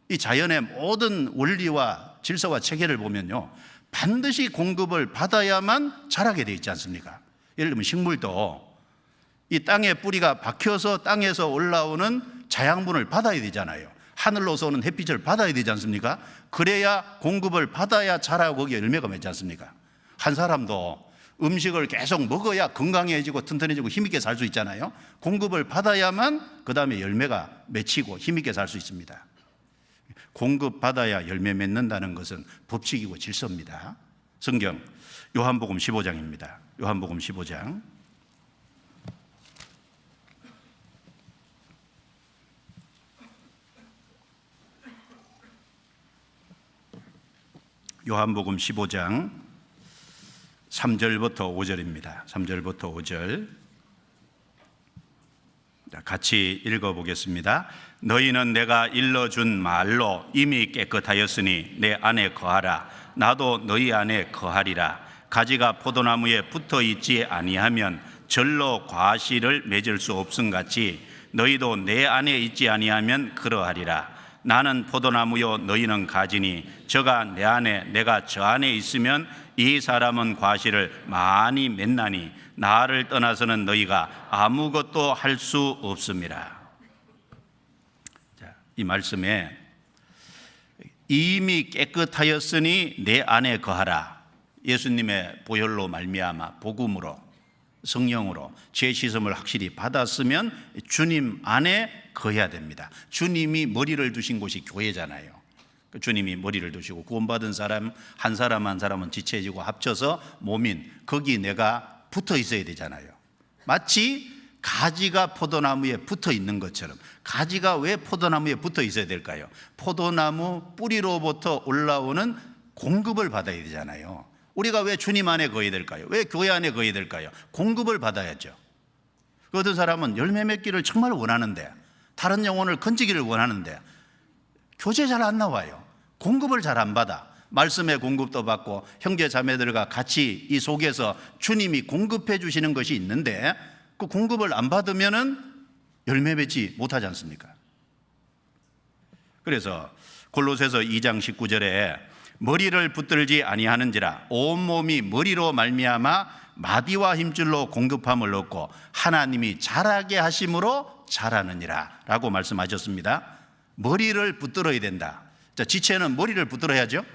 이 자연의 모든 원리와 질서와 체계를 보면요, 반드시 공급을 받아야만 자라게 돼 있지 않습니까? 예를 들면 식물도 이 땅에 뿌리가 박혀서 땅에서 올라오는 자양분을 받아야 되잖아요. 하늘로서 오는 햇빛을 받아야 되지 않습니까? 그래야 공급을 받아야 자라고 거기에 열매가 맺지 않습니까? 한 사람도 음식을 계속 먹어야 건강해지고 튼튼해지고 힘있게 살 수 있잖아요. 공급을 받아야만 그 다음에 열매가 맺히고 힘있게 살 수 있습니다. 공급받아야 열매 맺는다는 것은 법칙이고 질서입니다. 성경 요한복음 15장입니다. 요한복음 15장 요한복음 15장 3절부터 5절입니다. 3절부터 5절 같이 읽어보겠습니다. 너희는 내가 일러준 말로 이미 깨끗하였으니 내 안에 거하라. 나도 너희 안에 거하리라. 가지가 포도나무에 붙어 있지 아니하면 절로 과실을 맺을 수 없음같이 너희도 내 안에 있지 아니하면 그러하리라. 나는 포도나무요 너희는 가지니 저가 내 안에 내가 저 안에 있으면 이 사람은 과실을 많이 맺나니 나를 떠나서는 너희가 아무것도 할 수 없습니다. 이 말씀에 이미 깨끗하였으니 내 안에 거하라. 예수님의 보혈로 말미암아 복음으로 성령으로 죄 씻음을 확실히 받았으면 주님 안에 거해야 됩니다. 주님이 머리를 두신 곳이 교회잖아요. 주님이 머리를 두시고 구원받은 사람 한 사람 한 사람은 지체지고 합쳐서 몸인, 거기 내가 붙어 있어야 되잖아요. 마치 가지가 포도나무에 붙어 있는 것처럼. 가지가 왜 포도나무에 붙어 있어야 될까요? 포도나무 뿌리로부터 올라오는 공급을 받아야 되잖아요. 우리가 왜 주님 안에 거해야 될까요? 왜 교회 안에 거해야 될까요? 공급을 받아야죠. 어떤 사람은 열매 맺기를 정말 원하는데, 다른 영혼을 건지기를 원하는데 교제 잘 안 나와요. 공급을 잘 안 받아. 말씀의 공급도 받고 형제 자매들과 같이 이 속에서 주님이 공급해 주시는 것이 있는데 그 공급을 안 받으면은 열매 맺지 못하지 않습니까? 그래서 골로새서 2장 19절에 머리를 붙들지 아니하는지라 온몸이 머리로 말미암아 마디와 힘줄로 공급함을 얻고 하나님이 자라게 하심으로 자라느니라 라고 말씀하셨습니다. 머리를 붙들어야 된다. 자, 지체는 머리를 붙들어야죠.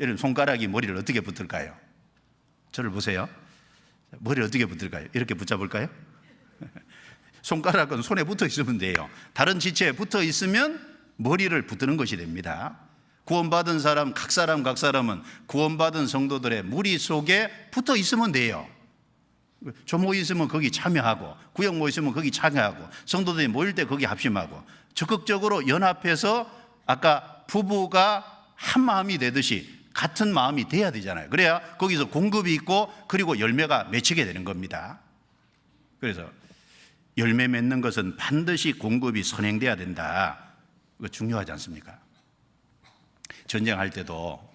여러분 손가락이 머리를 어떻게 붙들까요? 저를 보세요. 머리를 어떻게 붙들까요? 이렇게 붙잡을까요? 손가락은 손에 붙어 있으면 돼요. 다른 지체에 붙어 있으면 머리를 붙드는 것이 됩니다. 구원받은 사람, 각 사람은 구원받은 성도들의 무리 속에 붙어 있으면 돼요. 조모 있으면 거기 참여하고, 구역 모 있으면 거기 참여하고, 성도들이 모일 때 거기 합심하고, 적극적으로 연합해서 아까 부부가 한 마음이 되듯이 같은 마음이 돼야 되잖아요. 그래야 거기서 공급이 있고 그리고 열매가 맺히게 되는 겁니다. 그래서 열매 맺는 것은 반드시 공급이 선행돼야 된다. 이거 중요하지 않습니까? 전쟁할 때도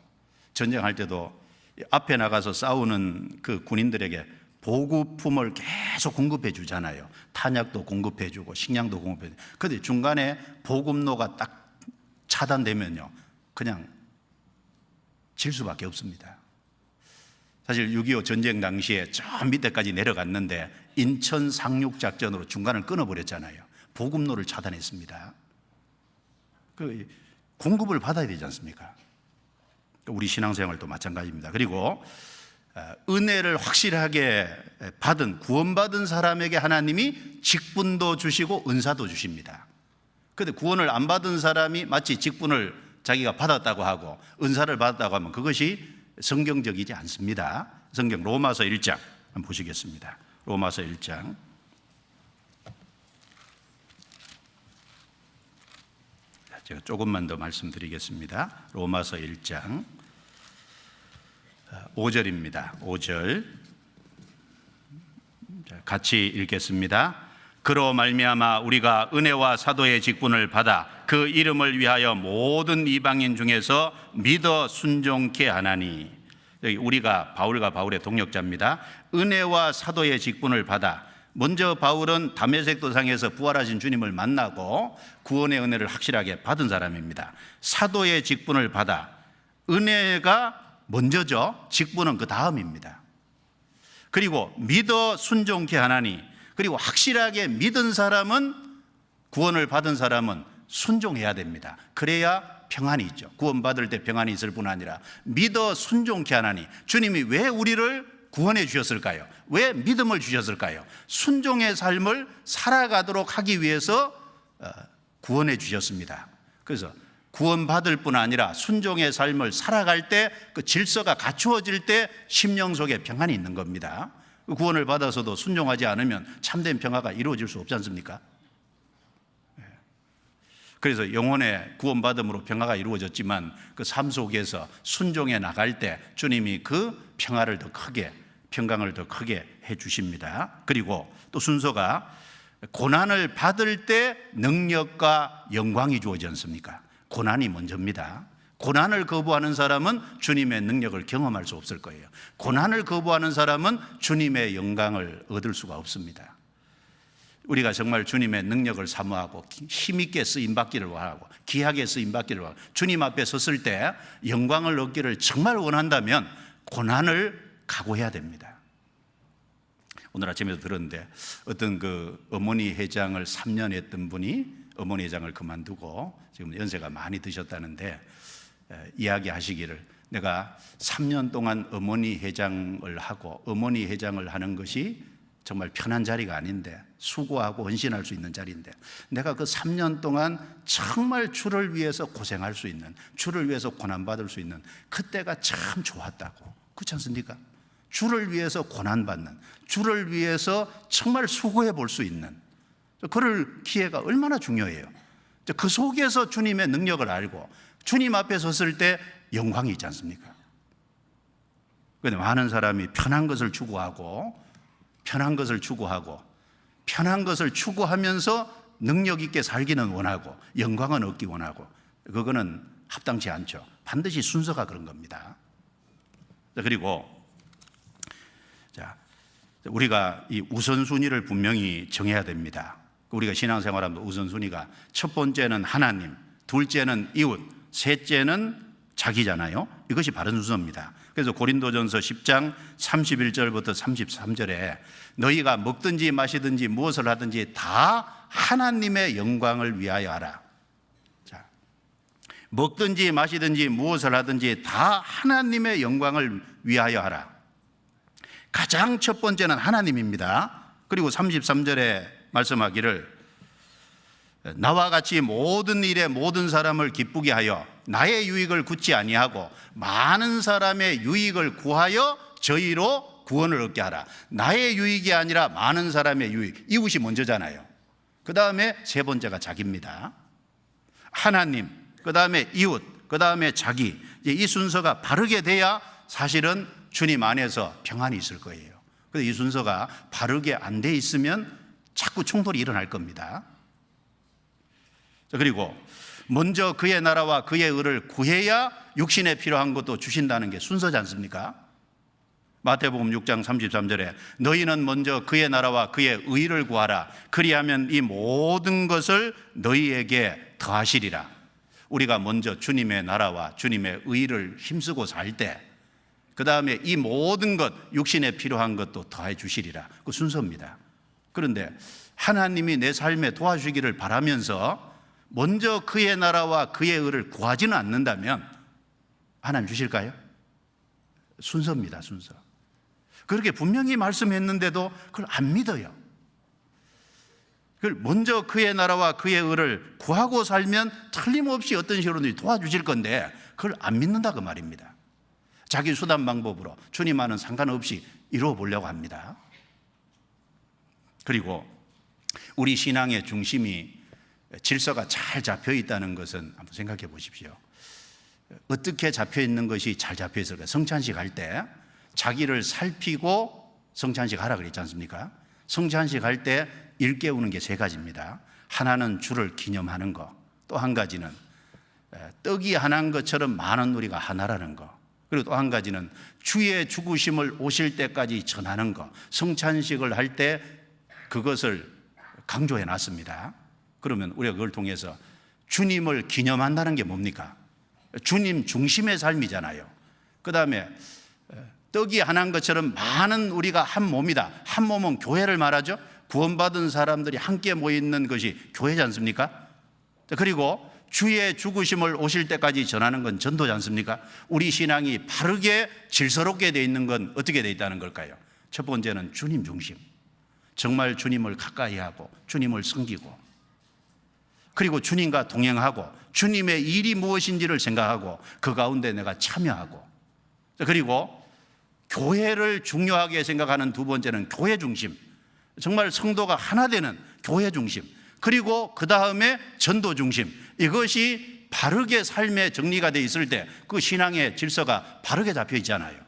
앞에 나가서 싸우는 그 군인들에게 보급품을 계속 공급해 주잖아요. 탄약도 공급해 주고 식량도 공급해 주고. 그런데 중간에 보급로가 딱 차단되면요, 그냥 질 수밖에 없습니다. 사실 6.25 전쟁 당시에 저 밑에까지 내려갔는데 인천 상륙 작전으로 중간을 끊어버렸잖아요. 보급로를 차단했습니다. 그 공급을 받아야 되지 않습니까? 우리 신앙생활도 마찬가지입니다. 그리고 은혜를 확실하게 받은, 구원받은 사람에게 하나님이 직분도 주시고 은사도 주십니다. 그런데 구원을 안 받은 사람이 마치 직분을 자기가 받았다고 하고 은사를 받았다고 하면 그것이 성경적이지 않습니다. 성경 로마서 1장 한번 보시겠습니다. 로마서 1장. 제가 조금만 더 말씀드리겠습니다. 로마서 1장 5절입니다. 5절 같이 읽겠습니다. 그로 말미암아 우리가 은혜와 사도의 직분을 받아 그 이름을 위하여 모든 이방인 중에서 믿어 순종케 하나니. 여기 우리가 바울과 바울의 동역자입니다. 은혜와 사도의 직분을 받아, 먼저 바울은 다메섹 도상에서 부활하신 주님을 만나고 구원의 은혜를 확실하게 받은 사람입니다. 사도의 직분을 받아, 은혜가 먼저죠. 직분은 그 다음입니다. 그리고 믿어 순종케 하나니, 그리고 확실하게 믿은 사람은, 구원을 받은 사람은 순종해야 됩니다. 그래야 평안이 있죠. 구원받을 때 평안이 있을 뿐 아니라 믿어 순종케 하나니, 주님이 왜 우리를 구원해 주셨을까요? 왜 믿음을 주셨을까요? 순종의 삶을 살아가도록 하기 위해서 구원해 주셨습니다. 그래서 구원받을 뿐 아니라 순종의 삶을 살아갈 때 그 질서가 갖추어질 때 심령 속에 평안이 있는 겁니다. 구원을 받아서도 순종하지 않으면 참된 평화가 이루어질 수 없지 않습니까? 그래서 영혼의 구원받음으로 평화가 이루어졌지만 그 삶 속에서 순종해 나갈 때 주님이 그 평화를 더 크게, 평강을 더 크게 해 주십니다. 그리고 또 순서가 고난을 받을 때 능력과 영광이 주어지지 않습니까? 고난이 먼저입니다. 고난을 거부하는 사람은 주님의 능력을 경험할 수 없을 거예요. 고난을 거부하는 사람은 주님의 영광을 얻을 수가 없습니다. 우리가 정말 주님의 능력을 사모하고 힘있게 쓰임받기를 원하고 귀하게 쓰임받기를 원하고 주님 앞에 섰을 때 영광을 얻기를 정말 원한다면 고난을 각오해야 됩니다. 오늘 아침에도 들었는데 어떤 그 어머니 회장을 3년 했던 분이 어머니 회장을 그만두고 지금 연세가 많이 드셨다는데 이야기하시기를, 내가 3년 동안 어머니 회장을 하고 어머니 회장을 하는 것이 정말 편한 자리가 아닌데, 수고하고 헌신할 수 있는 자리인데, 내가 그 3년 동안 정말 주를 위해서 고생할 수 있는, 주를 위해서 고난받을 수 있는 그때가 참 좋았다고. 그렇지 않습니까? 주를 위해서 고난받는, 주를 위해서 정말 수고해 볼 수 있는 그럴 기회가 얼마나 중요해요. 그 속에서 주님의 능력을 알고 주님 앞에 섰을 때 영광이 있지 않습니까? 그런데 많은 사람이 편한 것을 추구하고 편한 것을 추구하면서 능력 있게 살기는 원하고 영광은 얻기 원하고, 그거는 합당치 않죠. 반드시 순서가 그런 겁니다. 그리고 우리가 이 우선순위를 분명히 정해야 됩니다. 우리가 신앙생활하면 우선순위가 첫 번째는 하나님, 둘째는 이웃, 셋째는 자기잖아요. 이것이 바른 순서입니다. 그래서 고린도전서 10장 31절부터 33절에 너희가 먹든지 마시든지 무엇을 하든지 다 하나님의 영광을 위하여 하라. 자, 먹든지 마시든지 무엇을 하든지 다 하나님의 영광을 위하여 하라. 가장 첫 번째는 하나님입니다. 그리고 33절에 말씀하기를 나와 같이 모든 일에 모든 사람을 기쁘게 하여 나의 유익을 굳지 아니하고 많은 사람의 유익을 구하여 저희로 구원을 얻게 하라. 나의 유익이 아니라 많은 사람의 유익, 이웃이 먼저잖아요. 그 다음에 세 번째가 자기입니다. 하나님, 그 다음에 이웃, 그 다음에 자기. 이 순서가 바르게 돼야 사실은 주님 안에서 평안이 있을 거예요. 그래서 이 순서가 바르게 안 돼 있으면 자꾸 충돌이 일어날 겁니다. 자, 그리고 먼저 그의 나라와 그의 의를 구해야 육신에 필요한 것도 주신다는 게 순서지 않습니까? 마태복음 6장 33절에 너희는 먼저 그의 나라와 그의 의를 구하라. 그리하면 이 모든 것을 너희에게 더하시리라. 우리가 먼저 주님의 나라와 주님의 의를 힘쓰고 살 때, 그 다음에 이 모든 것, 육신에 필요한 것도 더해 주시리라. 그 순서입니다. 그런데 하나님이 내 삶에 도와주기를 바라면서 먼저 그의 나라와 그의 의를 구하지는 않는다면 하나님 주실까요? 순서입니다, 순서. 그렇게 분명히 말씀했는데도 그걸 안 믿어요. 그걸 먼저 그의 나라와 그의 의를 구하고 살면 틀림없이 어떤 식으로든지 도와주실 건데 그걸 안 믿는다 그 말입니다. 자기 수단 방법으로 주님과는 상관없이 이루어 보려고 합니다. 그리고 우리 신앙의 중심이 질서가 잘 잡혀 있다는 것은 한번 생각해 보십시오. 어떻게 잡혀 있는 것이 잘 잡혀 있을까요? 성찬식 할 때 자기를 살피고 성찬식 하라 그랬지 않습니까? 성찬식 할 때 일깨우는 게 세 가지입니다. 하나는 주를 기념하는 거, 또 한 가지는 떡이 하나인 것처럼 많은 우리가 하나라는 거, 그리고 또 한 가지는 주의 죽으심을 오실 때까지 전하는 거. 성찬식을 할 때 그것을 강조해 놨습니다. 그러면 우리가 그걸 통해서 주님을 기념한다는 게 뭡니까? 주님 중심의 삶이잖아요. 그 다음에 떡이 하나인 것처럼 많은 우리가 한 몸이다. 한 몸은 교회를 말하죠. 구원받은 사람들이 함께 모이는 것이 교회지 않습니까? 그리고 주의 죽으심을 오실 때까지 전하는 건 전도지 않습니까? 우리 신앙이 바르게 질서롭게 되어 있는 건 어떻게 되어 있다는 걸까요? 첫 번째는 주님 중심. 정말 주님을 가까이 하고 주님을 섬기고, 그리고 주님과 동행하고 주님의 일이 무엇인지를 생각하고 그 가운데 내가 참여하고, 그리고 교회를 중요하게 생각하는 두 번째는 교회 중심. 정말 성도가 하나 되는 교회 중심. 그리고 그 다음에 전도 중심. 이것이 바르게 삶의 정리가 되어 있을 때 그 신앙의 질서가 바르게 잡혀 있잖아요.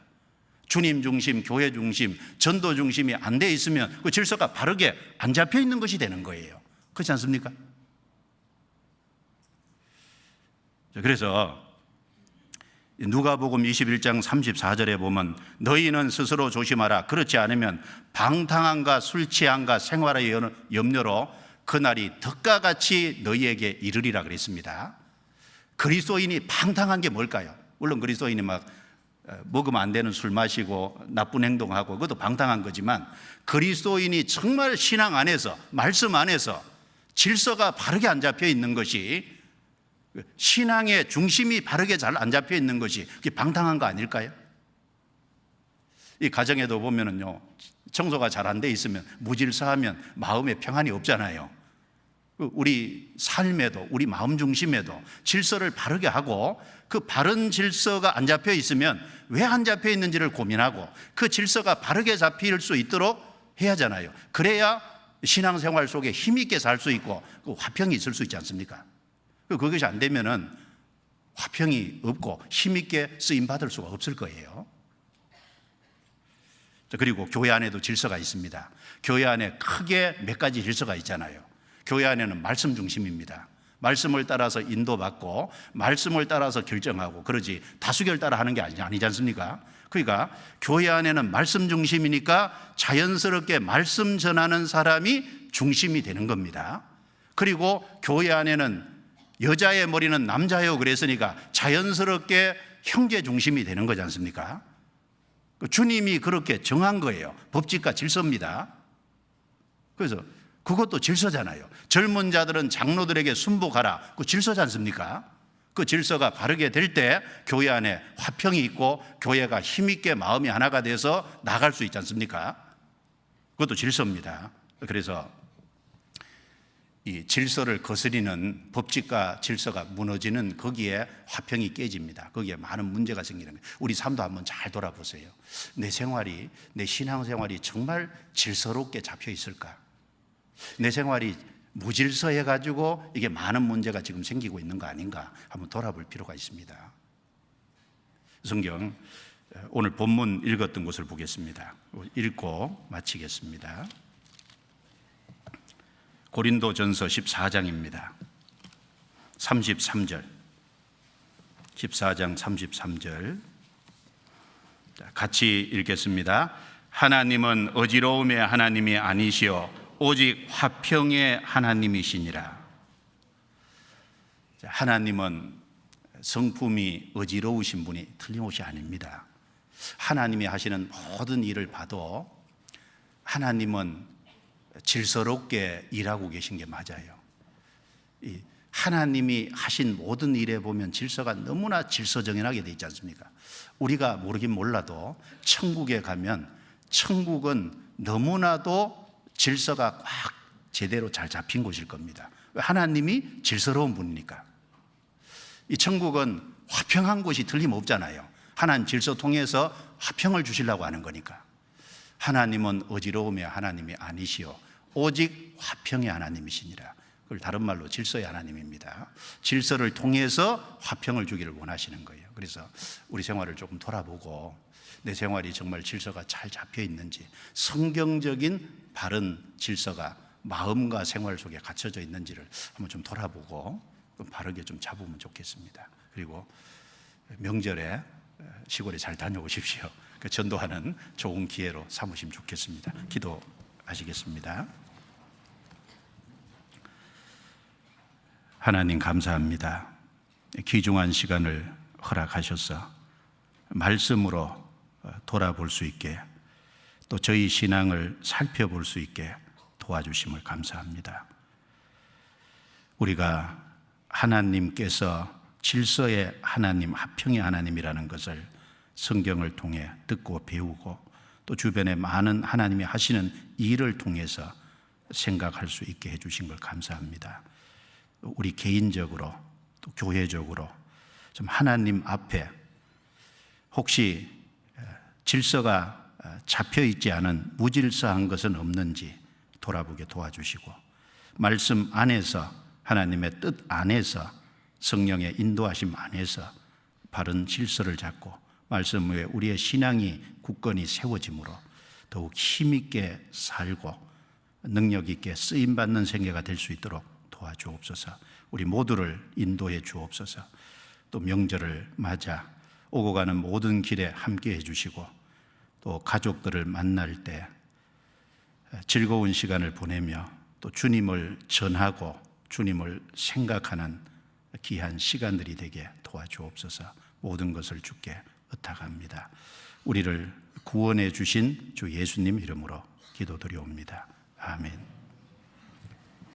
주님 중심, 교회 중심, 전도 중심이 안 되어 있으면 그 질서가 바르게 안 잡혀 있는 것이 되는 거예요. 그렇지 않습니까? 그래서 누가복음 21장 34절에 보면 너희는 스스로 조심하라. 그렇지 않으면 방탕함과 술 취함과 생활의 염려로 그날이 덕과 같이 너희에게 이르리라 그랬습니다. 그리스도인이 방탕한 게 뭘까요? 물론 그리스도인이 막 먹으면 안 되는 술 마시고 나쁜 행동하고 그것도 방탕한 거지만, 그리스도인이 정말 신앙 안에서, 말씀 안에서 질서가 바르게 안 잡혀 있는 것이, 신앙의 중심이 바르게 잘 안 잡혀 있는 것이 그게 방탕한 거 아닐까요? 이 가정에도 보면은요, 청소가 잘 안 돼 있으면, 무질서하면 마음에 평안이 없잖아요. 우리 삶에도, 우리 마음 중심에도 질서를 바르게 하고, 그 바른 질서가 안 잡혀 있으면 왜 안 잡혀 있는지를 고민하고 그 질서가 바르게 잡힐 수 있도록 해야 하잖아요. 그래야 신앙생활 속에 힘있게 살 수 있고 그 화평이 있을 수 있지 않습니까? 그것이 안 되면은 화평이 없고 힘있게 쓰임받을 수가 없을 거예요. 그리고 교회 안에도 질서가 있습니다. 교회 안에 크게 몇 가지 질서가 있잖아요. 교회 안에는 말씀 중심입니다. 말씀을 따라서 인도받고 말씀을 따라서 결정하고, 그러지 다수결 따라 하는 게 아니지 않습니까? 그러니까 교회 안에는 말씀 중심이니까 자연스럽게 말씀 전하는 사람이 중심이 되는 겁니다. 그리고 교회 안에는 여자의 머리는 남자예요 그랬으니까 자연스럽게 형제 중심이 되는 거지 않습니까? 주님이 그렇게 정한 거예요. 법칙과 질서입니다. 그래서 그것도 질서잖아요. 젊은 자들은 장로들에게 순복하라. 그 질서지 않습니까? 그 질서가 바르게 될 때 교회 안에 화평이 있고 교회가 힘있게 마음이 하나가 돼서 나갈 수 있지 않습니까? 그것도 질서입니다. 그래서 이 질서를 거스리는, 법칙과 질서가 무너지는 거기에 화평이 깨집니다. 거기에 많은 문제가 생기는 거예요. 우리 삶도 한번 잘 돌아보세요. 내 생활이, 내 신앙생활이 정말 질서롭게 잡혀 있을까? 내 생활이 무질서해가지고 이게 많은 문제가 지금 생기고 있는 거 아닌가 한번 돌아볼 필요가 있습니다. 성경 오늘 본문 읽었던 것을 보겠습니다. 읽고 마치겠습니다. 고린도전서 14장입니다. 33절. 14장 33절. 같이 읽겠습니다. 하나님은 어지러움의 하나님이 아니시오 오직 화평의 하나님이시니라. 하나님은 성품이 어지러우신 분이 틀림없이 아닙니다. 하나님이 하시는 모든 일을 봐도 하나님은 질서롭게 일하고 계신 게 맞아요. 하나님이 하신 모든 일에 보면 질서가 너무나 질서정연하게 되어 있지 않습니까? 우리가 모르긴 몰라도 천국에 가면 천국은 너무나도 질서가 꽉 제대로 잘 잡힌 곳일 겁니다. 하나님이 질서로운 분이니까. 이 천국은 화평한 곳이 틀림없잖아요. 하나님 질서 통해서 화평을 주시려고 하는 거니까. 하나님은 어지러움의 하나님이 아니시오 오직 화평의 하나님이시니라. 그걸 다른 말로 질서의 하나님입니다. 질서를 통해서 화평을 주기를 원하시는 거예요. 그래서 우리 생활을 조금 돌아보고 내 생활이 정말 질서가 잘 잡혀 있는지, 성경적인 바른 질서가 마음과 생활 속에 갖춰져 있는지를 한번 좀 돌아보고 바르게 좀 잡으면 좋겠습니다. 그리고 명절에 시골에 잘 다녀오십시오. 그 전도하는 좋은 기회로 삼으시면 좋겠습니다. 기도하시겠습니다. 하나님 감사합니다. 귀중한 시간을 허락하셔서 말씀으로 돌아볼 수 있게, 또 저희 신앙을 살펴볼 수 있게 도와주심을 감사합니다. 우리가 하나님께서 질서의 하나님, 화평의 하나님이라는 것을 성경을 통해 듣고 배우고 또 주변에 많은 하나님이 하시는 일을 통해서 생각할 수 있게 해주신 걸 감사합니다. 우리 개인적으로 또 교회적으로 좀 하나님 앞에 혹시 질서가 잡혀 있지 않은 무질서한 것은 없는지 돌아보게 도와주시고, 말씀 안에서 하나님의 뜻 안에서 성령의 인도하심 안에서 바른 질서를 잡고 말씀 위에 우리의 신앙이 굳건히 세워짐으로 더욱 힘있게 살고 능력 있게 쓰임받는 생애가 될 수 있도록 도와주옵소서. 우리 모두를 인도해 주옵소서. 또 명절을 맞아 오고 가는 모든 길에 함께 해주시고 또 가족들을 만날 때 즐거운 시간을 보내며 또 주님을 전하고 주님을 생각하는 귀한 시간들이 되게 도와주옵소서. 모든 것을 주께 의탁합니다. 우리를 구원해 주신 주 예수님 이름으로 기도드리옵니다. 아멘.